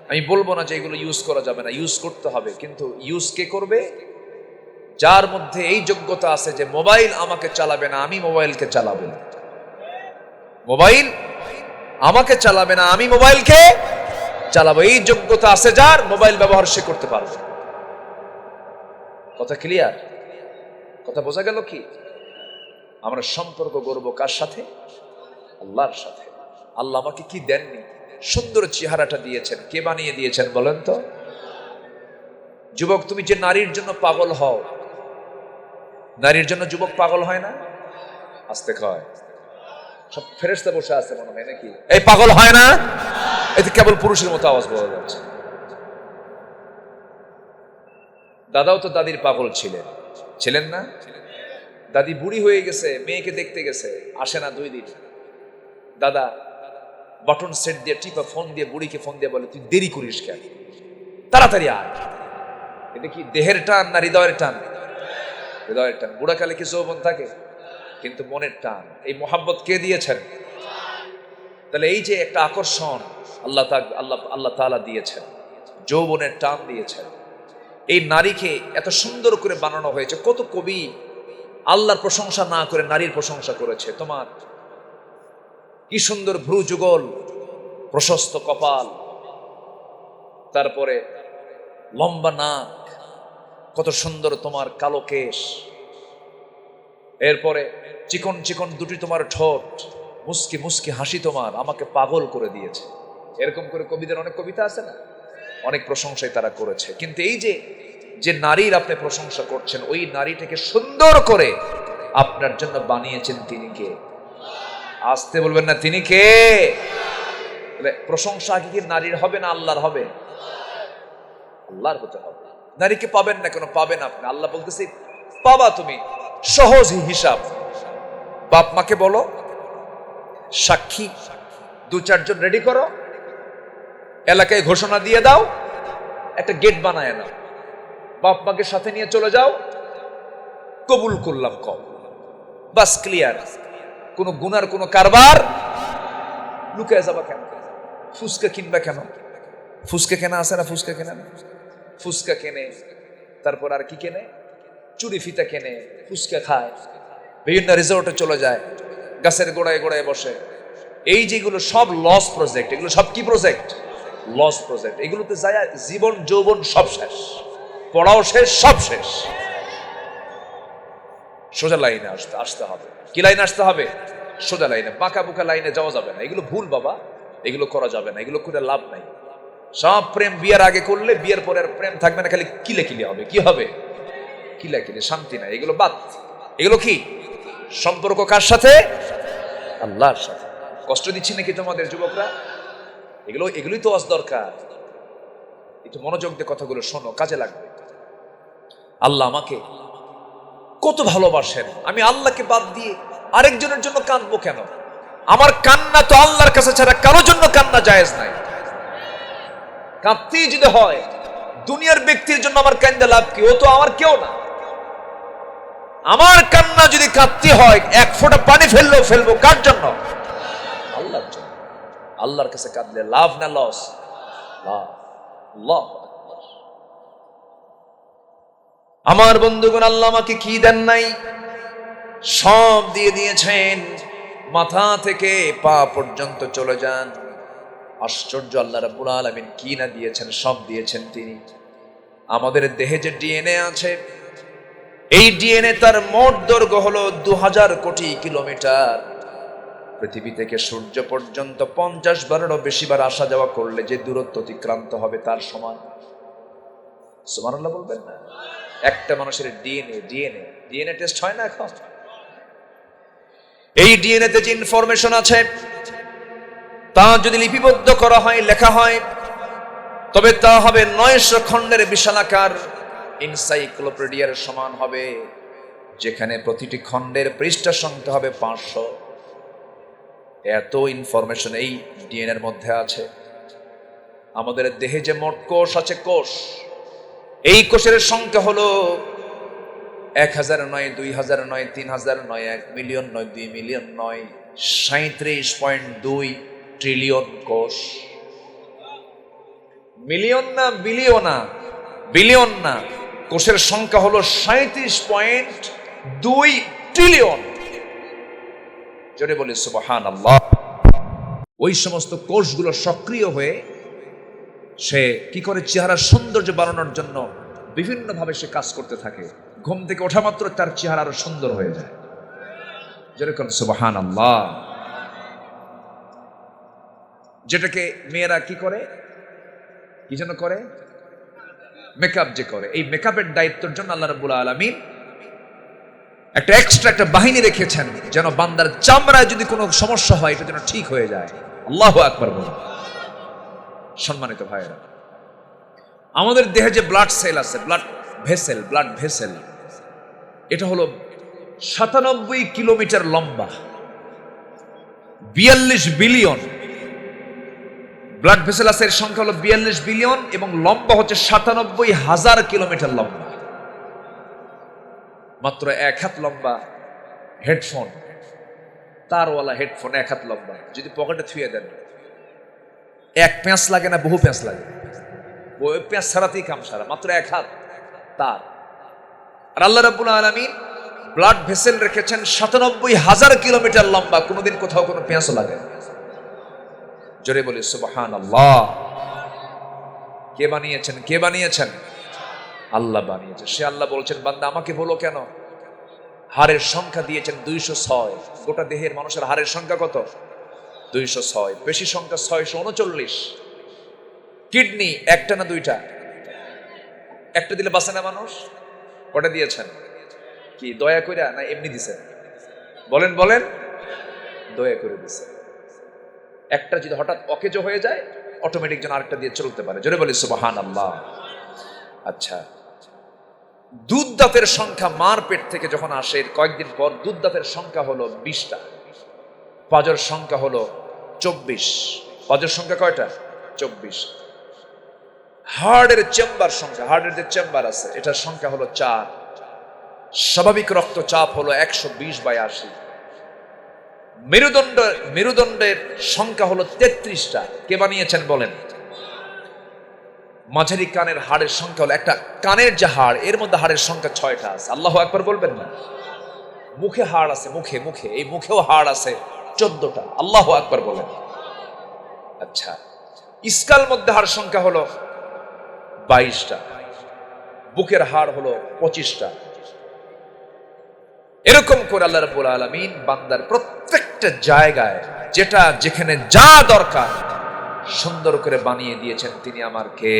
আমি বলবো না যে এগুলো ইউজ করা যাবে না, ইউজ করতে হবে, কিন্তু ইউজ কে করবে? যার মধ্যে এই যোগ্যতা আছে যে মোবাইল আমাকে চালাবে না, আমি মোবাইলকে চালাবো। মোবাইল আমাকে চালাবে না, আমি মোবাইলকে চালাবো। এই যোগ্যতা আছে যার, মোবাইল ব্যবহার সে করতে পারবে। কথা ক্লিয়ার? কথা বোঝা গেল কি? আমরা সম্পর্ক গড়ব কার সাথে? আল্লাহর সাথে। আল্লাহ আমাকে কি দেননি? সুন্দর চেহারাটা দিয়েছেন। কে বানিয়ে দিয়েছেন বলেন তো? যুবক, তুমি যে নারীর জন্য পাগল হও, নারীর জন্য যুবক পাগল হয় না? আস্তে কয়, সব ফেরেশতা বসে আছে মনে হয় নাকি? এই পাগল হয় না? এতে কেবল পুরুষের মতো আওয়াজ বোঝা যাচ্ছে। দাদাও তো দাদির পাগল ছিলেন, ছিলেন না? দাদি বুড়ি হয়ে গেছে, মেয়েকে দেখতে গেছে, আসে না 2 দিন। দাদা বাটন সেট দিয়ে টিপা ফোন দিয়ে বুড়িকে ফোন দিয়ে বলে, তুই দেরি করিস কেন, তাড়াতাড়ি আয়। এটা কি দেহের টান না হৃদয়ের টান? হৃদয়ের টান। বুড়াকালে কি যৌবন থাকে? কিন্তু মনের টান। এই মোহাব্বত কে দিয়েছেন? তাহলে এই যে একটা আকর্ষণ আল্লাহ তাআলা দিয়েছেন, যৌবনের টান দিয়েছেন। এই নারীকে এত সুন্দর করে বানানো হয়েছে। কত কবি আল্লাহর প্রশংসা না করে নারীর প্রশংসা করেছে। তোমার কি সুন্দর ভ্রু যুগল, প্রশস্ত কপাল, তারপরে লম্বা নাক, কত সুন্দর তোমার কালো কেশ, এরপরে চিকন চিকন দুটি তোমার ঠোঁট, মুস্কি মুস্কি হাসি তোমার আমাকে পাগল করে দিয়েছে। এরকম করে কবিদের অনেক কবিতা আছে না, অনেক প্রশংসাই তারা করেছে। কিন্তু এই যে যে নারীর আপনি প্রশংসা করছেন, ওই নারীটাকে সুন্দর করে আপনার জন্য বানিয়েছেন তিনি কে? আসতে বলবেন না, তিনি কে? প্রশংসা কি নারীর হবে না আল্লাহর হবে? আল্লাহর হতে হবে। নারীকে পাবেন না কেন? পাবেন আপনি। আল্লাহ বলতেছি পাবা তুমি, সহজ হিসাব। বাপ মাকে বলো, সাক্ষী 2-4 জন রেডি করো, এলাকায় ঘোষণা দিয়ে দাও, একটা গেট বানায় নাও, বাপ মাকে সাথে নিয়ে চলে যাও, কবুল করলাম কম, বাস ক্লিয়ার। কোনো গুনার কোনো কারবার লুকিয়ে যাবা কেন? ফুসকা কিনবা কেন? ফুসকা কেনা আছে না? ফুসকা কেনা না? ফুসকা কেনে, তারপর আর কি কেনে? চুরি ফিতা কেনে, ফুসকা খায়, বিভিন্ন রিসোর্টে চলে যায়, গাছের গোড়ায় গোড়ায় বসে। এই যেগুলো সব লস প্রজেক্ট, এগুলো সব কি প্রজেক্ট? Loss project. এগুলোতে যায় জীবন যৌবন সব শেষ, পড়াও শেষ, সব শেষ। সোজা লাইনে আসতে হবে। কি লাইনে আসতে হবে? সোজা লাইনে। বাঁকা বুকা লাইনে যাওয়া যাবে না। এগুলো ভুল বাবা, এগুলো করা যাবে না, এগুলো করে লাভ নাই। সব প্রেম বিয়ের আগে করলে বিয়ের পরে আর প্রেম থাকবে না, খালি কিলে কিলে হবে। কি হবে? কিলে কিলে, শান্তি নাই। এগুলো বাদ। এগুলো কি সম্পর্ক? কার সাথে? আল্লাহর সাথে। কষ্ট দিচ্ছি নাকি তোমাদের যুবকরা? এগুলোই তো আজ দরকার। একটু মনোযোগ দিয়ে কথাগুলো শোনো, কাজে লাগবে। আল্লাহ আমাকে কত ভালোবাসেন, আমি আল্লাহকে বাদ দিয়ে আরেকজনের জন্য কাঁদবো কেন? আমার কান্না তো আল্লাহর কাছে ছাড়া কারোর জন্য কান্না জায়েজ নাই। কাঁদতেই যদি হয় দুনিয়ার ব্যক্তির জন্য, আমার কান্দা লাভ কি? ও তো আমার কেউ না। আমার কান্না যদি কাঁদতে হয়, 1 ফোঁটা পানি ফেলবো কার জন্য? আল্লাহর জন্য। আল্লাহর কাছে কাঁদলে লাভ না লস? লাভ। আল্লাহ আমার বন্ধুগণ, আল্লাহ আমাকে কি দেন নাই? সব দিয়ে দিয়েছেন। মাথা থেকে পা পর্যন্ত চলে যান, আশ্চর্য আল্লাহ রাব্বুল আলামিন কি না দিয়েছেন, সব দিয়েছেন তিনি। আমাদের দেহে যে ডিএনএ আছে, এই ডিএনএ তার মোট দৈর্ঘ্য হলো 2000 কোটি কিলোমিটার। পৃথিবী থেকে সূর্য পর্যন্ত 50 বারেরও বেশি বার আসা যাওয়া করলে যে দূরত্ব অতিক্রান্ত হবে তার সমান। সুবহানাল্লাহ বলবেন না? একটা মানুষের ডিএনএ টেস্ট হয় না এখন? এই ডিএনএ তে যে ইনফরমেশন আছে তা যদি লিপিবদ্ধ করা হয়, লেখা হয়, তবে তা হবে 900 খণ্ডের বিশালাকার এনসাইক্লোপিডিয়ার সমান হবে, যেখানে প্রতিটি খণ্ডের পৃষ্ঠা সংখ্যা হবে 500। এত ইনফরমেশন এই ডিএনএর মধ্যে আছে। আমাদের দেহে যে মোট কোষ আছে, কোষ, এই কোষের সংখ্যা হলো 1000 নয়, 2000 নয়, 3000 নয়, 1 মিলিয়ন নয়, 2 মিলিয়ন নয়, 37.2 ট্রিলিয়ন কোষ। মিলিয়ন না, বিলিয়ন না, কোষের সংখ্যা হলো 37.2 ট্রিলিয়ন। জোরে বলি সুবহানাল্লাহ। ওই সমস্ত কোষগুলো সক্রিয় হয়ে সে কি করে? চেহারার সৌন্দর্য বাড়ানোর জন্য বিভিন্নভাবে সে কাজ করতে থাকে। ঘুম থেকে ওঠা মাত্র তার চেহারা আরো সুন্দর হয়ে যায়। যেরকম সুবহানাল্লাহ। যেটাকে মেয়েরা কি করে, কি যেন করে? মেকআপ যে করে, এই মেকআপের দায়িত্বের জন্য আল্লাহ রাব্বুল আলামিন একটা এক্সট্রা একটা বাহিনী রেখেছেন, যেন বান্দার চামড়ায় যদি কোনো সমস্যা হয় এটা যেন ঠিক হয়ে যায়। আল্লাহু আকবার বলুন। সম্মানিত ভাইরা, আমাদের দেহে যে ব্লাড সেল আছে, ব্লাড ভেসেল, এটা হলো 97 কিলোমিটার লম্বা, 42 বিলিয়ন ব্লাড ভেসেল আছে। এর সংখ্যা হলো 42 বিলিয়ন এবং লম্বা হচ্ছে 97,000 কিলোমিটার লম্বা। মাত্র 1 হাত লম্বা হেডফোন, তারওয়ালা হেডফোন 1 হাত লম্বা, যদি পকেটে থুয়ে দেন, 1 প্যাঁচ লাগে না, বহু প্যাঁচ লাগে। ওই প্যাঁচ ছাড়াতেই কাম সারা, মাত্র 1 হাত তার। আর আল্লাহ রাব্বুল আলামিন ব্লাড ভেসেল রেখেছেন 97,000 কিলোমিটার লম্বা, কোনোদিন কোথাও কোনো পেঁয়াজ লাগে। জোরে বলি সুবহানাল্লাহ। কে বানিয়েছেন? আল্লাহ বানিয়েছেন। সে আল্লাহ বলছেন, বান্দা আমাকে বলো কেন? হাড়ের সংখ্যা দিয়েছেন 206। গোটা দেহের মানুষের হাড়ের সংখ্যা কত? 206। পেশি সংখ্যা 639। কিডনি একটা না দুইটা? একটা দিলে বাঁচে না মানুষ? কটা দিয়েছেন? কি দয়া করে না এমনি দিছেন? বলেন বলেন। দয়া করে দিছে। একটা যদি হঠাৎ অকেজো হয়ে যায়, অটোমেটিক যেন আরেকটা দিয়ে চলতে পারে। জোরে বলি সুবহানাল্লাহ। আচ্ছা, দুধ দাঁতের সংখ্যা মার পেট থেকে যখন আসে কয়েকদিন পর দুধ দাঁতের সংখ্যা হলো 20টা, পাজর সংখ্যা হলো 24। পাজর সংখ্যা কয়টা? 24। হার্টের চেম্বার সংখ্যা, হার্টের যে চেম্বার আছে এটার সংখ্যা হলো 4। স্বাভাবিক রক্তচাপ হলো 120/80। মেরুদণ্ডের সংখ্যা হলো 33টা। কে বানিয়েছেন বলেন? মাঝারি কানের হাড়ের সংখ্যা হলো, একটা কানের যে হাড় এর মধ্যে হাড়ের সংখ্যা 6টা আছে। আল্লাহু আকবার বলবেন না? মুখে হাড় আছে, মুখে মুখে এই মুখেও হাড় আছে 14টা। আল্লাহু আকবার বলেন। আচ্ছা, স্কাল মধ্যে হাড় সংখ্যা হলো 22টা। বুকের হাড় হলো 25টা। এরকম করে আল্লাহ রাব্বুল আলামিন বান্দার প্রত্যেকটা জায়গায় যেটা যেখানে যা দরকার সুন্দর করে বানিয়ে দিয়েছেন। তিনি আমার কে?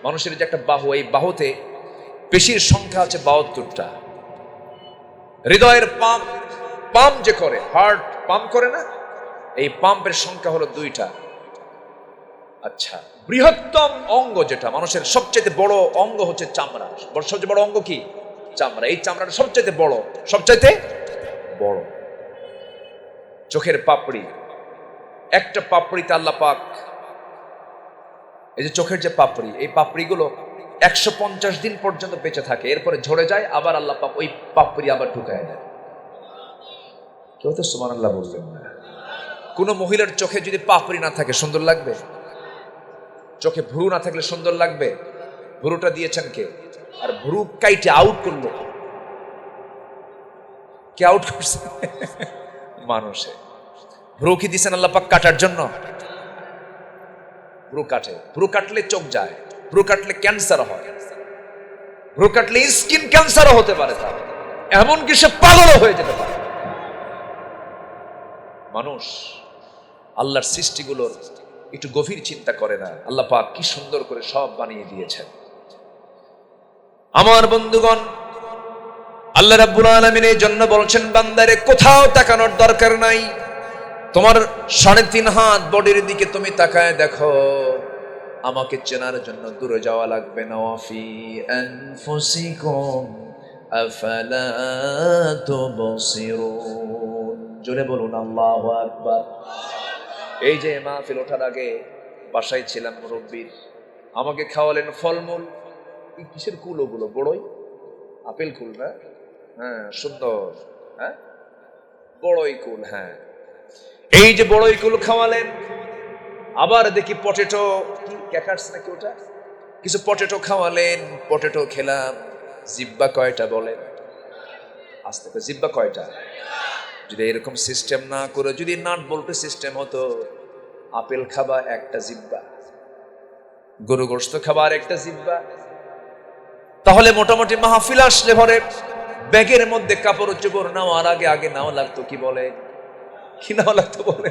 মানুষের যে একটা বাহু, এই বাহুতে পেশির সংখ্যা আছে 72টা। হৃদয়ের পাম্প যে করে, হার্ট পাম্প করে না, এই পাম্পের সংখ্যা হলো 2টা। আচ্ছা, বৃহত্তম অঙ্গ যেটা মানুষের সবচেয়ে বড় অঙ্গ হচ্ছে চামড়া। সবচেয়ে বড় অঙ্গ কি? চামড়া। এই চামড়াটা সবচাইতে বড়, সবচাইতে বড়। চোখের পাপড়ি, একটা পাপড়িতে আল্লাহ পাক, এই যে চোখের যে পাপড়ি, এই পাপড়িগুলো 150 দিন পর্যন্ত বেঁচে থাকে, এরপরে ঝরে যায়, আবার আল্লাহ পাক ওই পাপড়ি আবার ঢুকায় দেয়। কেউ তো সুবহানাল্লাহ বলবেন না? কোন মহিলার চোখে যদি পাপড়ি না থাকে সুন্দর লাগবে? চোখে ভ্রু না থাকলে সুন্দর লাগবে? ভ্রুটা দিয়েছেন কে? আর ভ্রু কাইটে আউট করলো কে? আউট করছে মানুষে। ভ্রু কি দিয়েছেন আল্লাহ পাক কাটার জন্য? ভ্রু কাটে। ভ্রু কাটলে চোখ যায়, ভ্রু কাটলে ক্যান্সার হয়, ভ্রু কাটলে স্কিন ক্যান্সারও হতে পারে, তার এমনকি সে পাগলও হয়ে যেতে পারে। মানুষ আল্লাহর সৃষ্টিগুলোর একটু গভীর চিন্তা করে না? আল্লাহ পাক কি সুন্দর করে সব বানিয়ে দিয়েছেন। আমার বন্ধুগণ, আল্লাহ রাব্বুল আলামিন এই জন্য বলছেন, বান্দারে কোথাও তাকানোর দরকার নাই। তোমার 3.5 হাত বডির দিকে তুমি তাকায় দেখো, আমাকে চেনার জন্য দূরে যাওয়া লাগবে না। ওয়াফি আনফুসিকুম আফালা তুবসিরুন। জোরে বলুন আল্লাহু আকবার। এই যে মাহফিল ওঠার আগে বাসায় ছিলাম, মুরব্বির আমাকে খাওয়ালেন ফলমূল। কিসের কুল ওগুলো? বড়ই, আপেল কুল না? হ্যাঁ, সুন্দর। হ্যাঁ, বড়ই কুল। হ্যাঁ, এই যে বড়ই কুল খাওয়ালেন। আবার দেখি পটেটো, কি ক্যাকার্স নাকি ওটা, কিছু পটেটো খাওয়ালেন। পটেটো খেলাম। জিব্বা কয়টা বলেন? আস্তে করে, জিব্বা কয়টা? যদি এরকম সিস্টেম না করে, যদি নাট বল্টু সিস্টেম হতো, আপেল খাবা একটা জিব্বা, গরু গোশত খাবার একটা জিব্বা, তাহলে মোটামুটি মাহফিল আসলে পরে ব্যাগের মধ্যে কাপড় চোপড় নেওয়ার আগে আগে নাও লাগতো, কি বলে, কি নাও লাগতো বলে,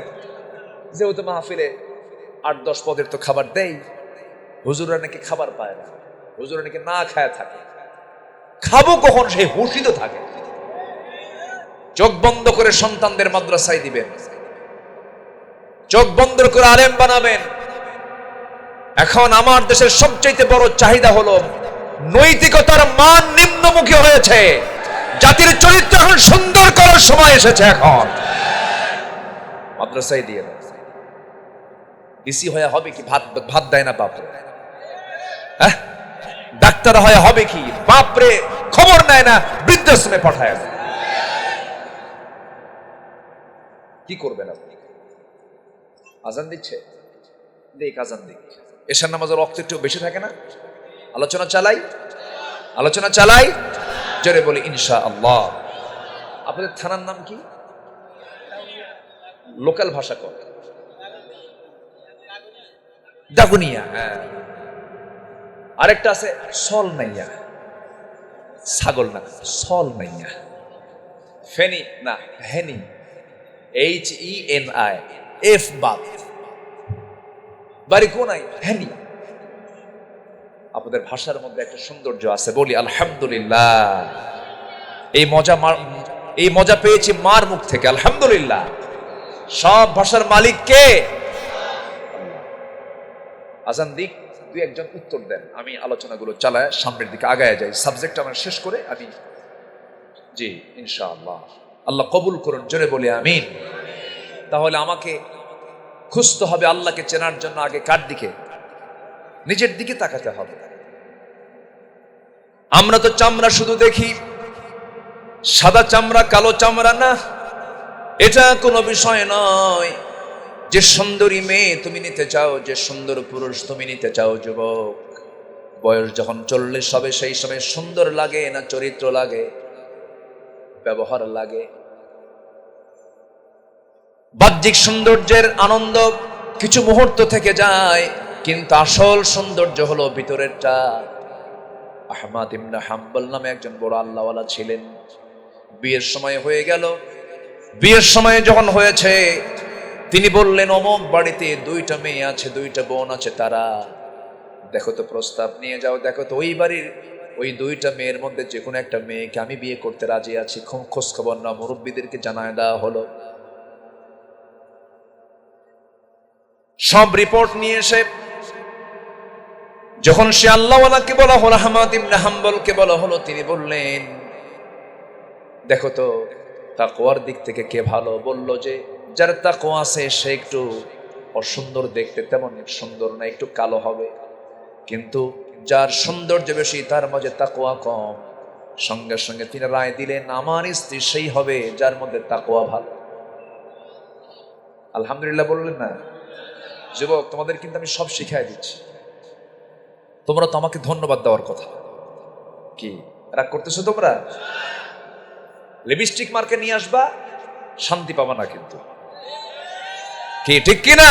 যেহেতু মাহফিলে 8-10 পদের তো খাবার দেয়। হুজুররা নাকি খাবার পায় না, হুজুররা নাকি না খায় থাকে। খাবো কখন? সেই হুঁশই তো থাকে। চোখ বন্ধ করে সন্তানদের মাদ্রাসায় দিবেন, চোখ বন্ধ করে আলেম বানাবেন। এখন আমার দেশের সবচেয়ে বড় চাহিদা হলো নৈতিকতার মান নিম্নমুখী হয়েছে। জাতির চরিত্র এখন সুন্দর করার সময় এসেছে। এখন মাদ্রাসায় দিয়ে ডিসি হয়ে হবে কি? ভাত দেয় না বাপরে। হ্যাঁ, ডাক্তার হয়ে হবে কি? বাপরে খবর নেয় না, বৃদ্ধাশ্রমে পাঠায়। কি করবেন আপনি? আজান দিচ্ছে, দেখ আজান দিক। এশার নামাজের রক্ত একটু বেশি থাকে না? আলোচনা চালাই, জোরে বলি ইনশাআল্লাহ। আপনাদের থানার নাম কি? লোকাল ভাষা কর, দাগুনিয়া। হ্যাঁ, আরেকটা আছে সলনাইয়া। ছাগল না, সল মাইয়া, ফেনি না, হেনি, HENI, এফ বাদ, বাড়ি কোনাই, হেনি। আপনাদের ভাষার মধ্যে একটা সৌন্দর্য আছে, বলি আলহামদুলিল্লাহ। এই মজা পেয়েছি মার মুখ থেকে, আলহামদুলিল্লাহ। সব ভাষার মালিক কে? আজান দিক, দুই একজন উত্তর দেন, আমি আলোচনাগুলো চালায় সামনের দিকে আগায় যাই। সাবজেক্ট আমরা শেষ করে আমি, জি ইনশাআল্লাহ, আল্লাহ কবুল করুন, জোরে বলি আমিন। তাহলে আমাকে খুঁজতে হবে আল্লাহকে চেনার জন্য আগে কার দিকে? নিজের দিকে তাকাতে হবে। আমরা তো চামড়া শুধু দেখি, সাদা চামড়া কালো চামড়া না, এটা কোনো বিষয় নয়। যে সুন্দরী মেয়ে তুমি নিতে চাও, যে সুন্দর পুরুষ তুমি নিতে চাও, যুবক, বয়স যখন 40 হবে সেই সময় সুন্দর লাগে না চরিত্র লাগে, ব্যবহার লাগে? বাহ্যিক সৌন্দর্যের আনন্দ কিছু মুহূর্ত থেকে যায়, কিন্তু আসল সৌন্দর্য হলো ভিতরেরটা। আহমদ ইবনে হাম্বল নামে একজন বড় আল্লাহওয়ালা ছিলেন। বিয়ের সময় হয়ে গেল। বিয়ের সময় যখন হয়েছে, তিনি বললেন, অমুক বাড়িতে 2টা মেয়ে আছে, 2টা বোন আছে, তারা দেখো তো, প্রস্তাব নিয়ে যাও, দেখো তো ওই বাড়ির ওই 2টা মেয়ের মধ্যে যে কোনো একটা মেয়েকে আমি বিয়ে করতে রাজি আছি। খোঁজ খবর না, মুরব্বীদেরকে জানায় দেওয়া হলো। সব রিপোর্ট নিয়ে এসে যখন সে আল্লাহওয়ালাকে বলা হলো, আহমদ ইবনে হাম্বলকে বলা হলো, তিনি বললেন, দেখো তো তাকওয়ার দিক থেকে কে ভালো? বলল যে যার তাকওয়া আছে সে একটু অসুন্দর দেখতে, তেমন সুন্দর না, একটু কালো হবে, কিন্তু যার সৌন্দর্য বেশি তার মাঝে তাকওয়া কম। সঙ্গে সঙ্গে তিনি রায় দিলেন, আমার স্ত্রী সেই হবে যার মধ্যে তাকওয়া ভালো। আলহামদুলিল্লাহ বললেন না? যুবক, তোমাদের কিন্তু আমি সব শিখাই দিচ্ছি, তোমরা তো আমাকে ধন্যবাদ দেওয়ার কথা। কি রাগ করতেছো তোমরা? লিপস্টিক মার্কে নিয়ে আসবা, শান্তি পাবা না কিন্তু। কি ঠিক কিনা?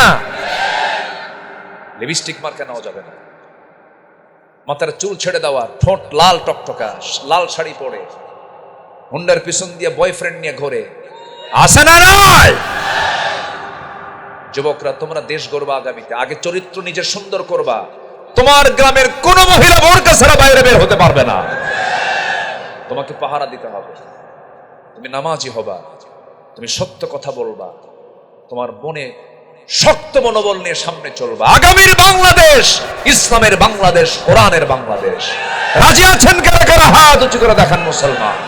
লিপস্টিক মার্কে নেওয়া যাবে না। মাথার চুল ছেড়ে দেওয়া, ঠোঁট লাল টকটকা, লাল শাড়ি পরে হুন্ডার পিছন দিয়ে বয়ফ্রেন্ড নিয়ে ঘোরে, আসে না নয়? যুবকরা, তোমরা দেশ গড়বা আগামীতে, আগে চরিত্র নিজের সুন্দর করবা। তোমার গ্রামের কোন মহিলা বোরকা ছাড়া বাইরে বের হতে পারবে না। তোমাকে পাহারা দিতে হবে, তুমি নামাজি হবা, তুমি সত্য কথা বলবা, তোমার মনে শক্ত মনোবল নিয়ে সামনে চলবা। আগামীর বাংলাদেশ ইসলামের বাংলাদেশ, কোরআনের বাংলাদেশ। রাজি আছেন কারা কারা? হাত উঁচু করে দেখান মুসলমান।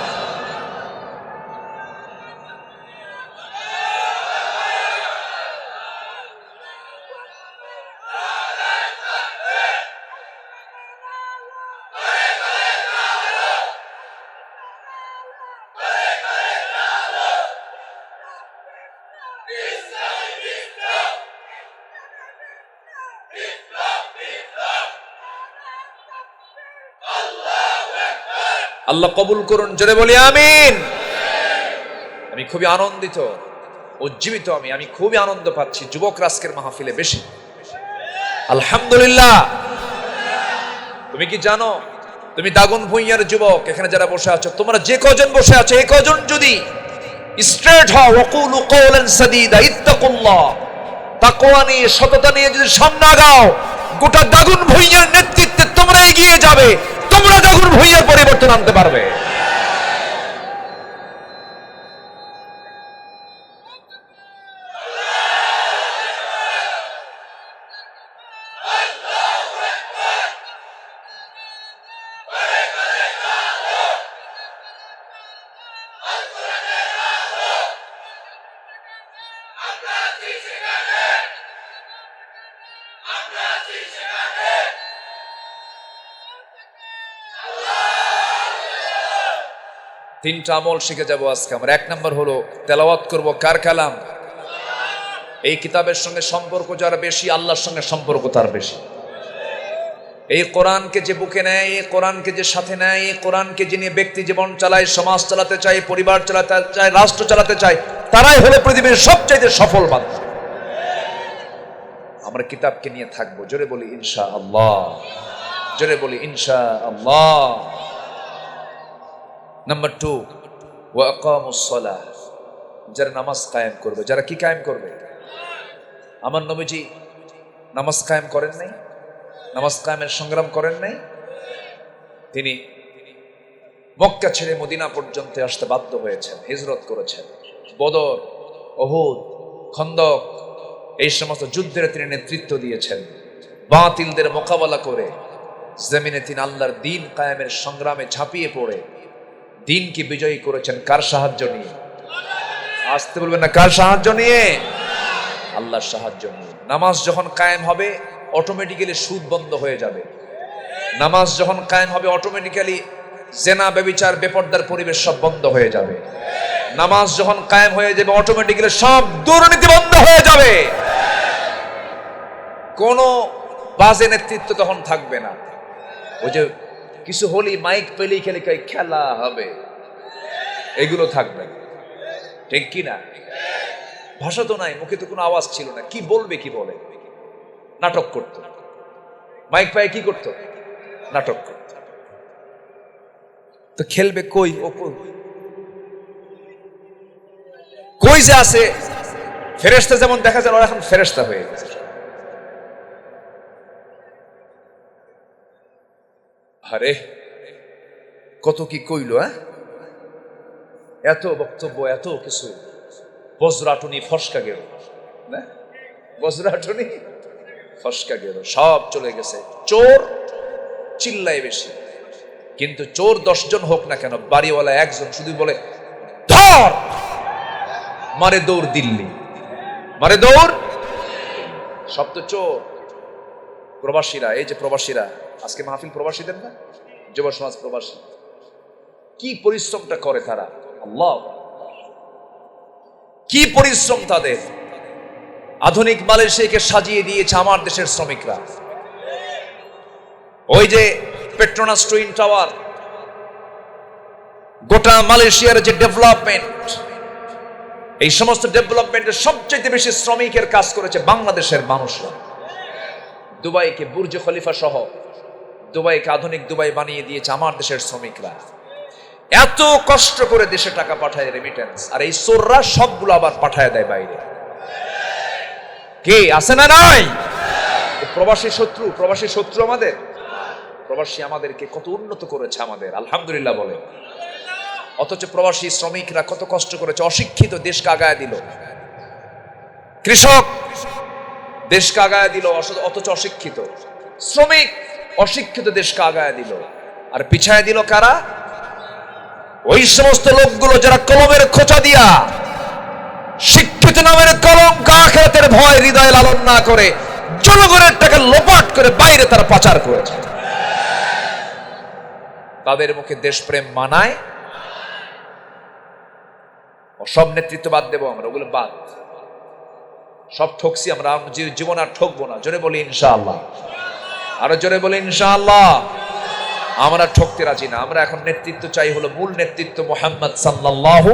আল্লাহ কবুল করুন, জোরে বলি আমিন। আমি খুবই আনন্দিত, উজ্জীবিত, আমি খুবই আনন্দ পাচ্ছি যুবক আজকের মাহফিলে বেশি, আলহামদুলিল্লাহ। তুমি কি জানো, তুমি দাগন ভুঁইয়ার যুবক, এখানে যারা বসে আছো, তোমরা যে কজন বসে আছো, এই কজন যদি স্ট্রেট হও, ওয়াকুলু কওলান সাদীদা, ইত্তাকুল্লাহ, তাকওয়া নিয়ে, সততা নিয়ে যদি সামনে আগাও, গোটা দাগন ভুঁইয়ার নেতৃত্বে তোমরা এগিয়ে যাবে, তোমরা দাগন ভুঁইয়ার পরিবর্তন আনতে পারবে। তিনটা আমল শিখে যাব আজকে আমরা। 1 নম্বর হলো তেলাওয়াত করব কার কালাম? এই কিতাবের সঙ্গে সম্পর্ক যার বেশি, আল্লাহর সঙ্গে সম্পর্ক তার বেশি। এই কোরআনকে যে বুকে নেয়, এই কোরআনকে যে সাথে নেয়, এই কোরআনকে যে নিয়ে ব্যক্তি জীবন চালায়, সমাজ চালাতে চায়, পরিবার চালাতে চায়, রাষ্ট্র চালাতে চায়, তারাই হলো পৃথিবীর সবচেয়ে সফল বান্দা। আমরা কিতাবকে নিয়ে থাকবো, জোরে বলি ইনশাআল্লাহ, জোরে বলি ইনশাআল্লাহ। নাম্বার 2, ওয়া আকামুস সালাহ, যারা নামাজ কায়েম করবে। যারা কি কায়েম করবে? আমার নবীজি নামাজ কায়েম করেন নাই? নামাজ কায়েমের সংগ্রাম করেন নাই? তিনি মক্কা ছেড়ে মদিনা পর্যন্ত আসতে বাধ্য হয়েছেন, হিজরত করেছেন। বদর, উহুদ, খন্দক, এই সমস্ত যুদ্ধের তিনি নেতৃত্ব দিয়েছেন। বাতিলদের মোকাবেলা করে জমিনে তিনি আল্লাহর দিন কায়েমের সংগ্রামে ঝাঁপিয়ে পড়ে দিনকে বিজয়ী করেছেন। কার সাহায্য নিয়ে? আসতে বলবেন না, কার সাহায্য নিয়ে? আল্লাহর সাহায্য নিয়ে। নামাজ যখন কায়েম হবে অটোমেটিক্যালি সুদ বন্ধ হয়ে যাবে। নামাজ যখন কায়েম হবে অটোমেটিক্যালি জেনা, ব্যভিচার, বেপরদার পরিবেশ সব বন্ধ হয়ে যাবে। নামাজ যখন কায়েম হয়ে যাবে অটোমেটিক্যালি সব দুর্নীতি বন্ধ হয়ে যাবে। কোন বাজে নেতৃত্ব তখন থাকবে না। ওই যে কিছু হলি মাইক পেলেই খেলে খেলা হবে, এগুলো থাকবে না। ঠিক কি না? ভাষা তো নাই, মুখে তো কোনো আওয়াজ ছিল না, কি বলবে কি বলে? নাটক করত। মাইক পায়ে কি করত? নাটক করত। তো খেলবে কই? ও কই যে আছে? ফেরেশতা যেমন দেখা যায়, ওরা এখন ফেরেশতা হয়ে গেছে। আরে কত কি কইল, এত বক্তব্য, এত কিছু, বজ্রাটুনি ফসকা গেল না? বজ্রাটুনি ফসকা গেল, সব চলে গেছে। চোর চিল্লায় বেশি, কিন্তু চোর 10 জন হোক না কেন, বাড়িওয়ালা একজন শুধু বলে ধর, মারে দৌড় দিল্লি, মারে দৌড়। সব তো চোর। প্রবাসীরা, এই যে প্রবাসীরা, আজকে মাহফিল প্রবাসীদের না, যুব সমাজ প্রবাসী, কি পরিশ্রমটা করে তারা! আল্লাহ, কি পরিশ্রম তাদের! আধুনিক মালয়েশিয়াকে সাজিয়ে দিয়েছে আমার দেশের শ্রমিকরা। ওই যে পেট্রোনাস টুইন টাওয়ার, গোটা মালয়েশিয়ার যে ডেভেলপমেন্ট, এই সমস্ত ডেভেলপমেন্টের সবচেয়ে বেশি শ্রমিকের কাজ করেছে বাংলাদেশের মানুষরা। দুবাইকে বুর্জ খলিফা সহ দুবাইকে আধুনিক দুবাই বানিয়ে দিয়েছে আমার দেশের শ্রমিকরা। এত কষ্ট করে দেশে টাকা পাঠায়, রেমিটেন্স, আর এই চোররা সবগুলো আবার পাঠায় দেয় বাইরে। কে আছে না? নাই। প্রবাসী শত্রু, প্রবাসী শত্রু আমাদের। প্রবাসী আমাদেরকে কত উন্নত করেছে আমাদের, আলহামদুলিল্লাহ বলে। অথচ প্রবাসী শ্রমিকরা কত কষ্ট করেছে, অশিক্ষিত দেশকে আগায় দিল। কৃষক দেশকে আগায় দিল, অথচ অশিক্ষিত শ্রমিক অশিক্ষিত দেশকে আগায় দিল। আর পিছায় দিল কারা? ওই সমস্ত লোকগুলো যারা কলমের খোঁচা দিয়া শিক্ষিত নামের কলঙ্ক, আখিরাতের ভয় হৃদয়ে লালন না করে জনগণের টাকা লোপাট করে বাইরে তারা পাচার করেছে। তাদের মুখে দেশপ্রেম মানায়? সব নেতৃত্ব বাদ দেবো আমরা, ওগুলো বাদ। সব ঠকছি আমরা, জীবন আর ঠকবো না। জোরে বলি ইনশাআল্লাহ, আরো জোরে বলি ইনশাআল্লাহ। আমরা ঠকতে রাজি না। আমরা এখন নেতৃত্ব চাই, হলো মূল নেতৃত্ব মুহাম্মদ সাল্লাল্লাহু।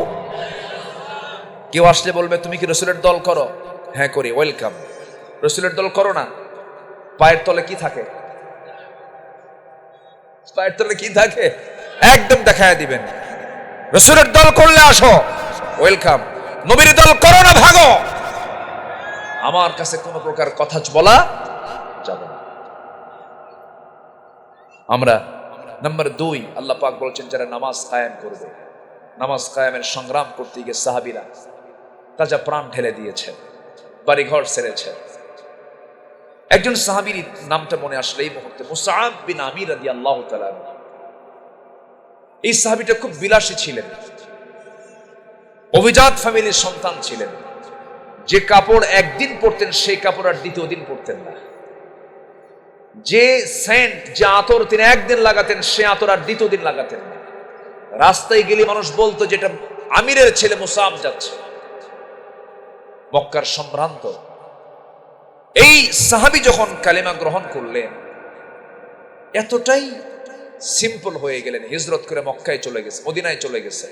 কেউ আসলে বলবে তুমি কি রাসূলের দল করো? হ্যাঁ করি, ওয়েলকাম। রাসূলের দল করো না? পায়ের তলে কি থাকে? পায়ের তলে কি থাকে একদম দেখায় দিবেন। রাসূলের দল করলে আসো, ওয়েলকাম। নবীর দল করো না, ভাগো। আমার কাছে কোনো প্রকার কথা বলা যাবে না। আমরা নাম্বার 2, আল্লাহ পাক বলছেন যারা নামাজ কায়েম করবে। নামাজ কায়েমের সংগ্রাম করতে গিয়ে সাহাবীরা তাজা প্রাণ ঢেলে দিয়েছেন, বাড়িঘর ছেড়েছেন। একজন সাহাবীর নামটা মনে আসলে এই মুহূর্তে, মুসআব বিন আমির রাদিয়াল্লাহু তাআলা। এই সাহাবীটা খুব বিলাসী ছিলেন, অভিজাত ফ্যামিলির সন্তান ছিলেন। যে কাপড় একদিন পরতেন সেই কাপড় আর দ্বিতীয় দিন পরতেন না। যে সেন্ট, যে আতর তিনি একদিন লাগাতেন সে আতর আর দ্বিতীয় দিন লাগাতেন না। রাস্তায় গেলে মানুষ বলতো যেটা আমিরের ছেলে মুসআব যাচ্ছে। মক্কার সম্ভ্রান্ত এই সাহাবী যখন কালেমা গ্রহণ করলেন, এতটাই সিম্পল হয়ে গেলেন, হিজরত করে মক্কায় চলে গেছে, মদিনায় চলে গেছে।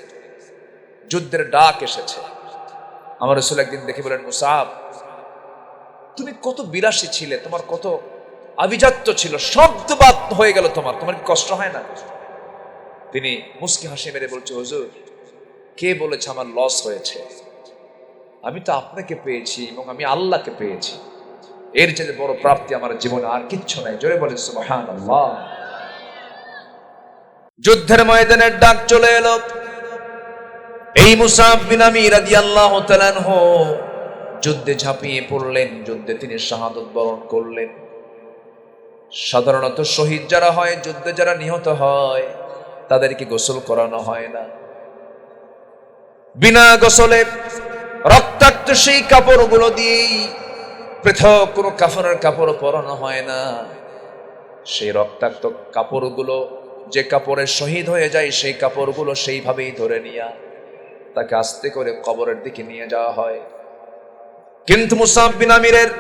যুদ্ধের ডাক এসেছে। আমার রাসূল একদিন দেখে বলেন, মুসআব তুমি কত বিলাসী ছিলে, তোমার কত আভিজাত্য ছিল, শব্দবাদ হয়ে গেল তোমার, তোমার কি কষ্ট হয় না? তিনি মুস্কি হাসি মেরে বলছে, হুজুর কে বলেছে আমার লস হয়েছে? আমি তো আপনাকে পেয়েছি এবং আমি আল্লাহকে পেয়েছি, এর চেয়ে বড় প্রাপ্তি আমার জীবনে আর কিচ্ছু নাই। জোরে বলে সুবহানাল্লাহ। যুদ্ধের ময়দানের ডাক চলে এলো। এই মুসআব বিন আমির রাদিয়াল্লাহু তাআলা আনহু যুদ্ধে ঝাঁপিয়ে পড়লেন, যুদ্ধে তিনি শাহাদাত বরণ করলেন। সাধারণত শহীদ যারা হয়, যুদ্ধে যারা নিহত হয়, তাদেরকে গোসল করানো হয় না। বিনা গোসলে রক্তাক্ত সেই কাপড়গুলো দিয়েই পৃথক কোনো কাফনের কাপড় পরানো হয় না। সেই রক্তাক্ত কাপড়গুলো, যে কাপড়ে শহীদ হয়ে যায়, সেই কাপড়গুলো সেইভাবেই ধরে নিয়ে তাকে আস্তে করে কবরের দিকে নিয়ে যাওয়া হয়। কিন্তু মুসআব বিন আমিরের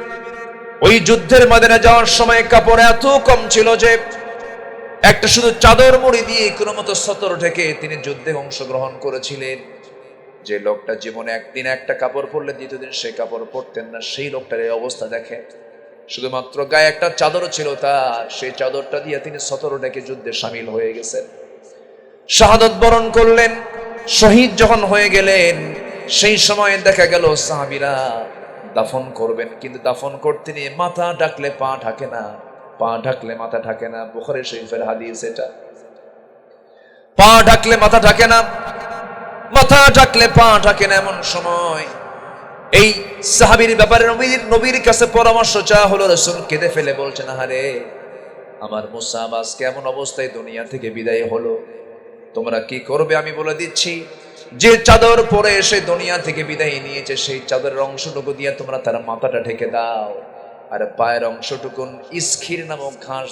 ওই যুদ্ধের ময়দানে যাওয়ার সময় কাপড় এত কম ছিল যে একটা শুধু চাদর মুড়ি দিয়ে কোনো মতো সতর ঢেকে তিনি যুদ্ধে অংশগ্রহণ করেছিলেন। যে লোকটা জীবনে একদিন একটা কাপড় পরলে দ্বিতীয় দিন সেই কাপড় পরতেন না, সেই লোকটার এই অবস্থা দেখেন। শুধুমাত্র গায়ে একটা চাদর ছিল তার, সেই চাদরটা দিয়ে তিনি সতর ঢেকে যুদ্ধে সামিল হয়ে গেছেন, শাহাদাত বরণ করলেন। শহীদ যখন হয়ে গেলেন, সেই সময় দেখা গেল সাহাবীরা দাফন করবেন, কিন্তু দাফন করতে নিয়ে মাথা ঢাকলে পা ঢাকে না, পা ঢাকলে মাথা ঢাকে না। বুখারী শরীফের হাদিস এটা। পা ঢাকলে মাথা ঢাকে না, মাথা ঢাকলে পা ঢাকে না। এমন সময় এই সাহাবীর ব্যাপারে নবীর কাছে পরামর্শ চাওয়া হলো। রাসূল কেঁদে ফেলে বলছেন, আহারে আমার মুসআব আজকে এমন অবস্থায় দুনিয়া থেকে বিদায় হলো, তোমরা কি করবে আমি বলে দিচ্ছি। যে চাদর পরে এসে দুনিয়া থেকে বিদায় নিয়েছে, সেই চাদরের অংশটুকু দিয়ে তোমরা তার মাথাটা ঢেকে দাও, আর পায়ের অংশটুকু ইসখির নামক ঘাস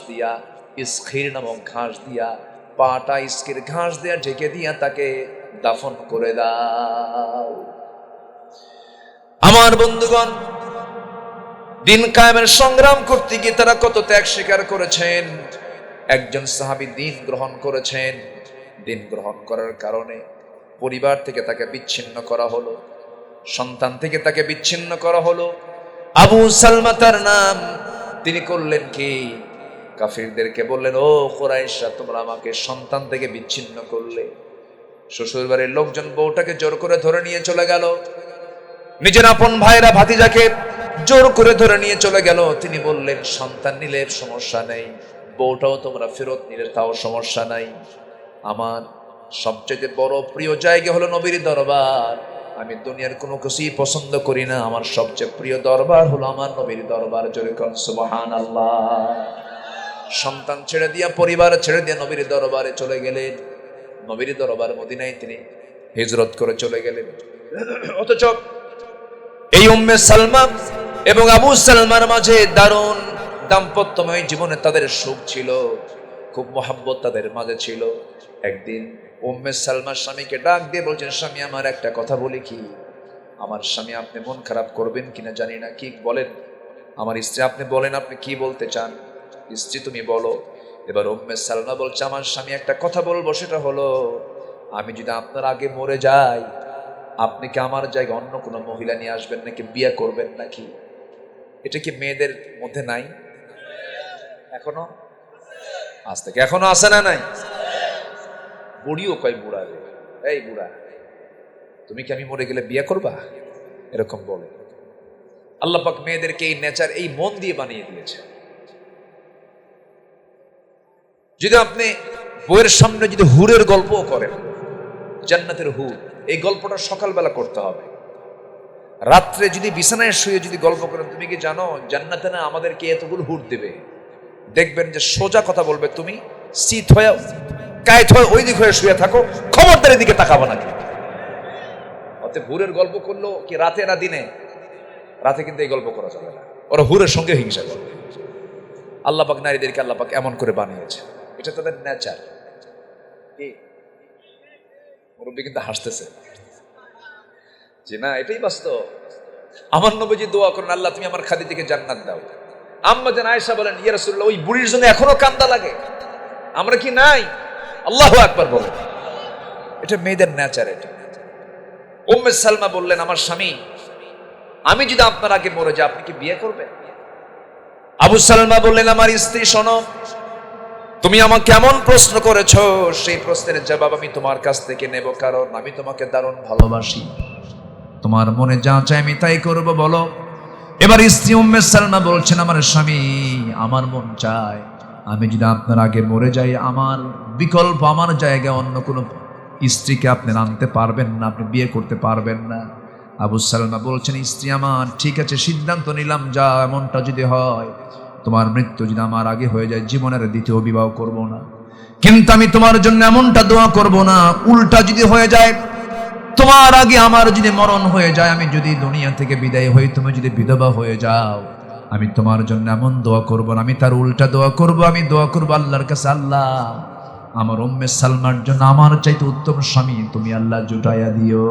দিয়া পাটা ইসখির ঘাস দিয়া ঢেকে দিয়া তাকে দাফন করে দাও। আমার বন্ধুগণ, দিন কায়েমের সংগ্রাম করতে গিয়ে তারা কত ত্যাগ স্বীকার করেছেন। একজন সাহাবী দিন গ্রহণ করেছেন, দিন গ্রহণ করার কারণে পরিবার থেকে তাকে বিচ্ছিন্ন করা হলো, সন্তান থেকে তাকে বিচ্ছিন্ন করা হলো। আবু সালমা তার নাম। তিনি করলেন কি, কাফিরদেরকে বললেন, ও কুরাইশরা, তোমরা আমাকে সন্তান থেকে বিচ্ছিন্ন করলে। শ্বশুর বাড়ির লোকজন বউটাকে জোর করে ধরে নিয়ে চলে গেল, নিজের আপন ভাইরা ভাতিজাকে জোর করে ধরে নিয়ে চলে গেল। তিনি বললেন, সন্তান নিলে সমস্যা নেই, বউটাও তোমরা ফেরত নিলে তাও সমস্যা নাই। আমার সবচেয়ে বড় প্রিয় জায়গা হলো নবীর দরবার। আমি দুনিয়ার কোনো কিছুই পছন্দ করি না, আমার সবচেয়ে প্রিয় দরবার হলো আমার নবীর দরবার। জোরে কোন সুবহানাল্লাহ। সন্তান ছেড়ে দিয়া, পরিবার ছেড়ে দিয়া নবীর দরবারে চলে গেলেন। নবীর দরবার মদিনায় তিনি হিজরত করে চলে গেলেন। অথচ এই উম্মে সালমা এবং আবু সালমার মাঝে দারুণ দাম্পত্যময় জীবনে তাদের সুখ ছিল, খুব মহব্বত তাদের মাঝে ছিল। একদিন উম্মে সালমার স্বামীকে ডাক দিয়ে বলছেন, স্বামী আমার একটা কথা বলি কি? আমার স্বামী, আপনি মন খারাপ করবেন কিনা জানি না, কি বলেন? আমার স্ত্রী, আপনি বলেন আপনি কি বলতে চান। স্ত্রী, তুমি বলো। এবার উম্মে সালমা বলছে, আমার স্বামী একটা কথা বলবো, সেটা হলো আমি যদি আপনার আগে মরে যাই, আপনি কি আমার জায়গায় অন্য কোনো মহিলা নিয়ে আসবেন নাকি বিয়ে করবেন নাকি? এটা কি মেয়েদের মধ্যে নাই? এখনো আজ থেকে এখনো আসে না? নাই? বুড়িও কয় বুড়া রে, এই বুড়া, তুমি কি আমি মরে গেলে বিয়ে করবা? এরকম বলে। আল্লাহ পাক মেয়েদেরকে এই নেচার, এই মন দিয়ে বানিয়ে দিয়েছে। যদি আপনি বইয়ের সামনে যদি হুরের গল্পও করেন, জান্নাতের হুর, এই গল্পটা সকালবেলা করতে হবে। রাত্রে যদি বিছানায় শুয়ে যদি গল্প করেন, তুমি কি জানো জান্নাতে না আমাদেরকে এতগুলো হুর দেবে? দেখবেন যে সোজা কথা বলবে, তুমি শীত হয়ে কায়েত হয়ে ওই দিক হয়ে শুয়ে থাকো, খবরদার এদিকে তাকাবো না। অতএব হুরের গল্প করলো কি রাতে না দিনে? রাতে কিন্তু এই গল্প করা যাবে না, ওরা হুরের সঙ্গে হিংসা করবে। আল্লাহ পাক নারীদেরকে আল্লাহ পাক এমন করে বানিয়েছে, এটা তাদের নেচার। কি মুরব্বী কিন্তু হাসতেছে যে না, এটাই বাস্তব। আমার নবীজি দোয়া করেন, আল্লাহ তুমি আমার খাদিজাকে জান্নাত দাও। আম্মা জান আয়েশা বলেন, ইয়া রাসূলুল্লাহ, ওই বুড়ির জন্য এখনো কান্দা লাগে, আমরা কি নাই? আল্লাহু আকবার বলেন। এটা মেয়েদের নেচার। এটা উম্মে সালমা বললেন, আমার স্বামী, আমি যদি আপনার আগে মরে যাই, আপনি কি বিয়ে করবেন? আবু সালমা বললেন, আমার স্ত্রী শোনো, তুমি আমাকে এমন প্রশ্ন করেছো, সেই প্রশ্নের জবাব আমি তোমার কাছ থেকে নেব, কারণ আমি তোমাকে দারুণ ভালোবাসি। তোমার মনে যা চায় আমি তাই করব, বলো। এবার স্ত্রী উম্মে সালমা বলছেন, আমার স্বামী, আমার মন চায় আমি যদি আপনার আগে মরে যাই, আমার বিকল্প, আমার জায়গায় অন্য কোনো স্ত্রীকে আপনি আনতে পারবেন না, আপনি বিয়ে করতে পারবেন না। আবু সালমা বলছেন, স্ত্রী আমার, ঠিক আছে, সিদ্ধান্ত নিলাম, যা এমনটা যদি হয়, তোমার মৃত্যু যদি আমার আগে হয়ে যায়, জীবনের দ্বিতীয় বিবাহ করব না। কিন্তু আমি তোমার জন্য এমনটা দোয়া করব না, উল্টা যদি হয়ে যায়, তোমার আগে আমার যদি মরণ হয়ে যায়, আমি যদি দুনিয়া থেকে বিদায় হই, তুমি যদি বিধবা হয়ে যাও, আমি তোমার জন্য এমন দোয়া করব না, আমি তার উল্টা দোয়া করব। আমি দোয়া করব আল্লাহর কাছে, আল্লাহ আমার উম্মে সালমার জন্য আমার চাইতে উত্তম স্বামী তুমি আল্লাহ জুটাইয়া দিও।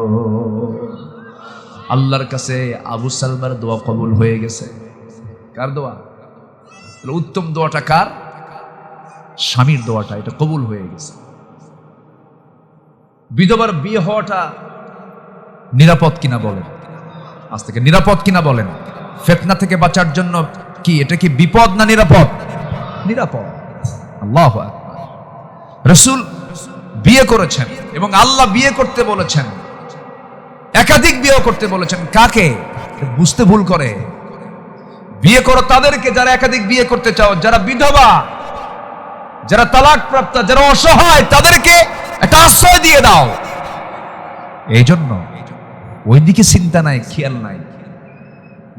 আল্লাহর কাছে আবু সালমার দোয়া কবুল হয়ে গেছে। কার দোয়া? উত্তম দোয়াটা কার? স্বামীর দোয়াটা, এটা কবুল হয়ে গেছে। বিধবার বিয়ে হওয়াটা নিরাপদ কিনা বলেন? আজ থেকে নিরাপদ কিনা বলেন? ফিতনা থেকে বাঁচার জন্য কি এটা কি বিপদ না নিরাপদ? নিরাপদ। আল্লাহু আকবার। রাসূল বিয়ে করেছেন এবং আল্লাহ বিয়ে করতে বলেছেন, একাধিক বিয়ে করতে বলেছেন। কাকে? বুঝতে ভুল করে। বিয়ে করো তাদেরকে যারা একাধিক বিয়ে করতে চাও, যারা বিধবা, যারা তালাক প্রাপ্ত, যারা অসহায়, তাদেরকে একটা আশ্রয় দিয়ে দাও। এই জন্য ওইদিকে চিন্তা নাই, খেয়াল নাই,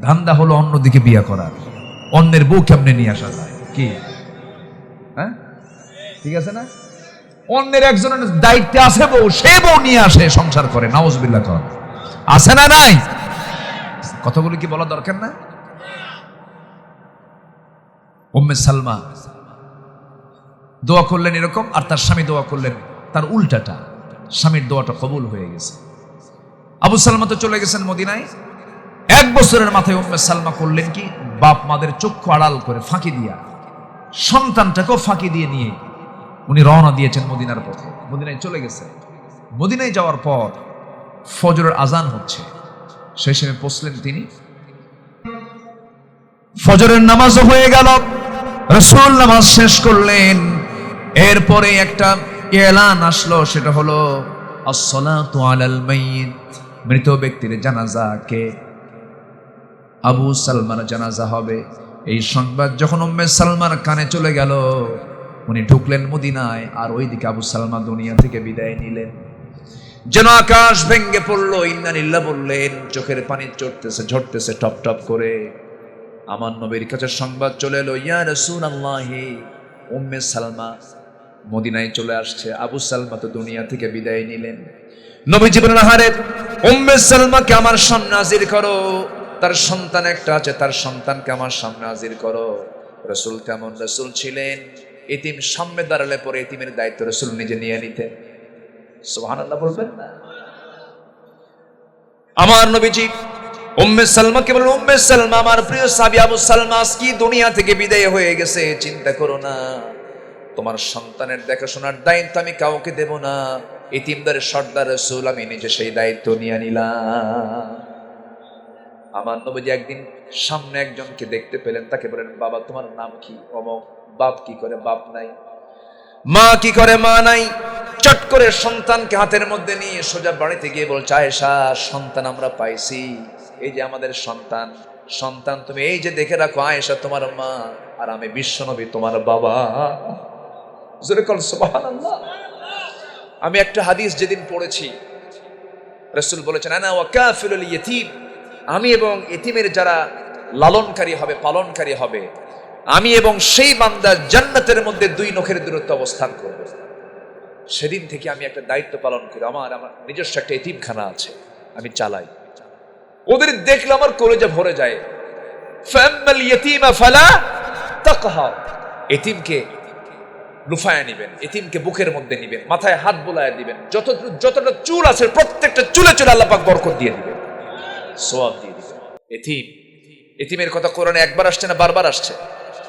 ধান্দা হলো অন্যদিকে বিয়ে করার। অন্যের বউ কেমনে নিয়ে আসা যায়, কি হ্যাঁ ঠিক আছে না? অন্যের একজনের দায়িত্বে আছে বউ, সে বউ নিয়ে আসে, সংসার করে। নাউজুবিল্লাহ কর, আছে না নাই? কথাগুলো কি বলা দরকার না? উম্মে সালমা দোয়া করলেন এরকম, আর তার স্বামী দোয়া করলেন তার উল্টাটা। স্বামীর দোয়াটা কবুল হয়ে গেছে। আবু সালমা তো চলে গেছেন মদিনায়। 1 বছরের মাথায় উম্মে সালমা করলেন কি, বাপ মাদের চক্ষু আড়াল করে, ফাঁকি দিয়া, সন্তানটাকেও ফাঁকি দিয়ে নিয়ে উনি রওনা দিয়েছেন মদিনার পথে। মদিনায় চলে গেছে। মদিনায় যাওয়ার পর ফজরের আজান হচ্ছে, সেই সময় পৌঁছলেন তিনি। ফজরের নামাজও হয়ে গেল, রাসূল নামাজ শেষ করলেন। এরপরে একটা এলান আসলো, সেটা হলো আসসালাতু আলাল মাইয়িত, মৃত ব্যক্তির জানাজাকে আবু সালমার জানাজা হবে। এই সংবাদ যখন উম্মে সালমার কানে চলে গেল, উনি ঢুকলেন মদিনায়, আর ওইদিকে আবু সালমা দুনিয়া থেকে বিদায় নিলেন। যেন আকাশ ভেঙে পড়লো, ইন্না লিল্লাহ বললেন, চোখের পানি ঝরতেছে টপ টপ করে। আমার নবীর কাছে সংবাদ চলে এলো, ইয়া রাসূলুল্লাহি, উম্মে সালমা মদিনায় চলে আসছে, আবু সালমা তো দুনিয়া থেকে বিদায় নিলেন। নবীজি বললেন, আহারে উম্মে সালমাকে আমার সামনে হাজির করো, তার সন্তান একটা আছে, তার সন্তানকে আমার সামনে হাজির করো। রাসূল কেমন রাসূল ছিলেন, এতিম সামনে দাঁড়ালে পরে এতিমের দায়িত্ব রাসূল নিজে নিয়ে নিতেন। সুবহানাল্লাহ বলবেন না? আমার নবীজি উম্মে সালমাকে বললেন, উম্মে সালমা, আমার প্রিয় সাহাবী আবু সালমা আজকে দুনিয়া থেকে বিদায় হয়ে গেছে, চিন্তা করো না, তোমার সন্তানের দেখাশোনার দায়িত্ব আমি কাউকে দেব না, এতিমদের সর্দার রাসূল আমি নিজে সেই দায়িত্ব নিয়ে নিলাম। আমার নবীজি একদিন সামনে একজনকে দেখতে পেলেন, তাকে বলেন, বাবা তোমার নাম কি? অমুক। বাপ কি করে? বাপ নাই। মা কি করে? মা নাই। চট করে সন্তানকে হাতের মধ্যে নিয়ে সোজা বাড়িতে গিয়ে বলছে, আয়েশা, সন্তান আমরা পাইছি, এই যে আমাদের সন্তান, সন্তান তুমি এই যে দেখে রাখো, আয়েশা তোমার মা, আর আমি বিশ্বনবী তোমার বাবা। জোরে বল সুবহানাল্লাহ। আমি একটা হাদিস যেদিন পড়েছি, রাসূল বলেছেন, আনা ওয়া কাফিলুল ইয়াতীম, আমি এবং এতিমের যারা লালনকারী হবে, পালনকারী হবে, আমি এবং সেই বান্দা জান্নাতের মধ্যে 2 নখের দূরত্বে অবস্থান করব। সেদিন থেকে আমি একটা দায়িত্ব পালন করি। আমার নিজস্ব একটা এতিমখানা আছে, আমি চালাই। ওদের দেখলে আমার কলেজে ভরে যায়। ফাম্মাল ইয়াতীমা ফালা তাকহার, এতিমকে লুফায়া নিবেন, এতিমকে বুকের মধ্যে নিবেন, মাথায় হাত বোলায়া দিবেন, যতটা চুল আছে প্রত্যেকটা চুলে চুলে আল্লাহ পাক বরকত দিয়ে দিবেন, সওয়াব দিয়ে দিবেন। এতিমের কথা কোরআনে একবার আসছে না, বারবার আসছে।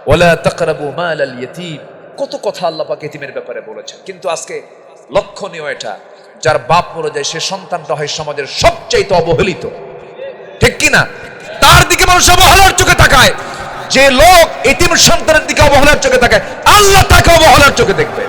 ওয়ালা তাকরাবু মালাল ইয়াতীম, কত কথা আল্লাহ পাক এতিমের ব্যাপারে বলেছেন। কিন্তু আজকে লক্ষণীয় এটা, যার বাপ মরে যায় সে সন্তানটা হয় সমাজের সবচাইতে অবহেলিত, ঠিক কি না? তার দিকে মানুষ অবহেলার চোখে তাকায়। যে লোক এতিম সন্তানের দিকে অবহেলার চোখে তাকায়, আল্লাহ তাকে অবহেলার চোখে দেখবে।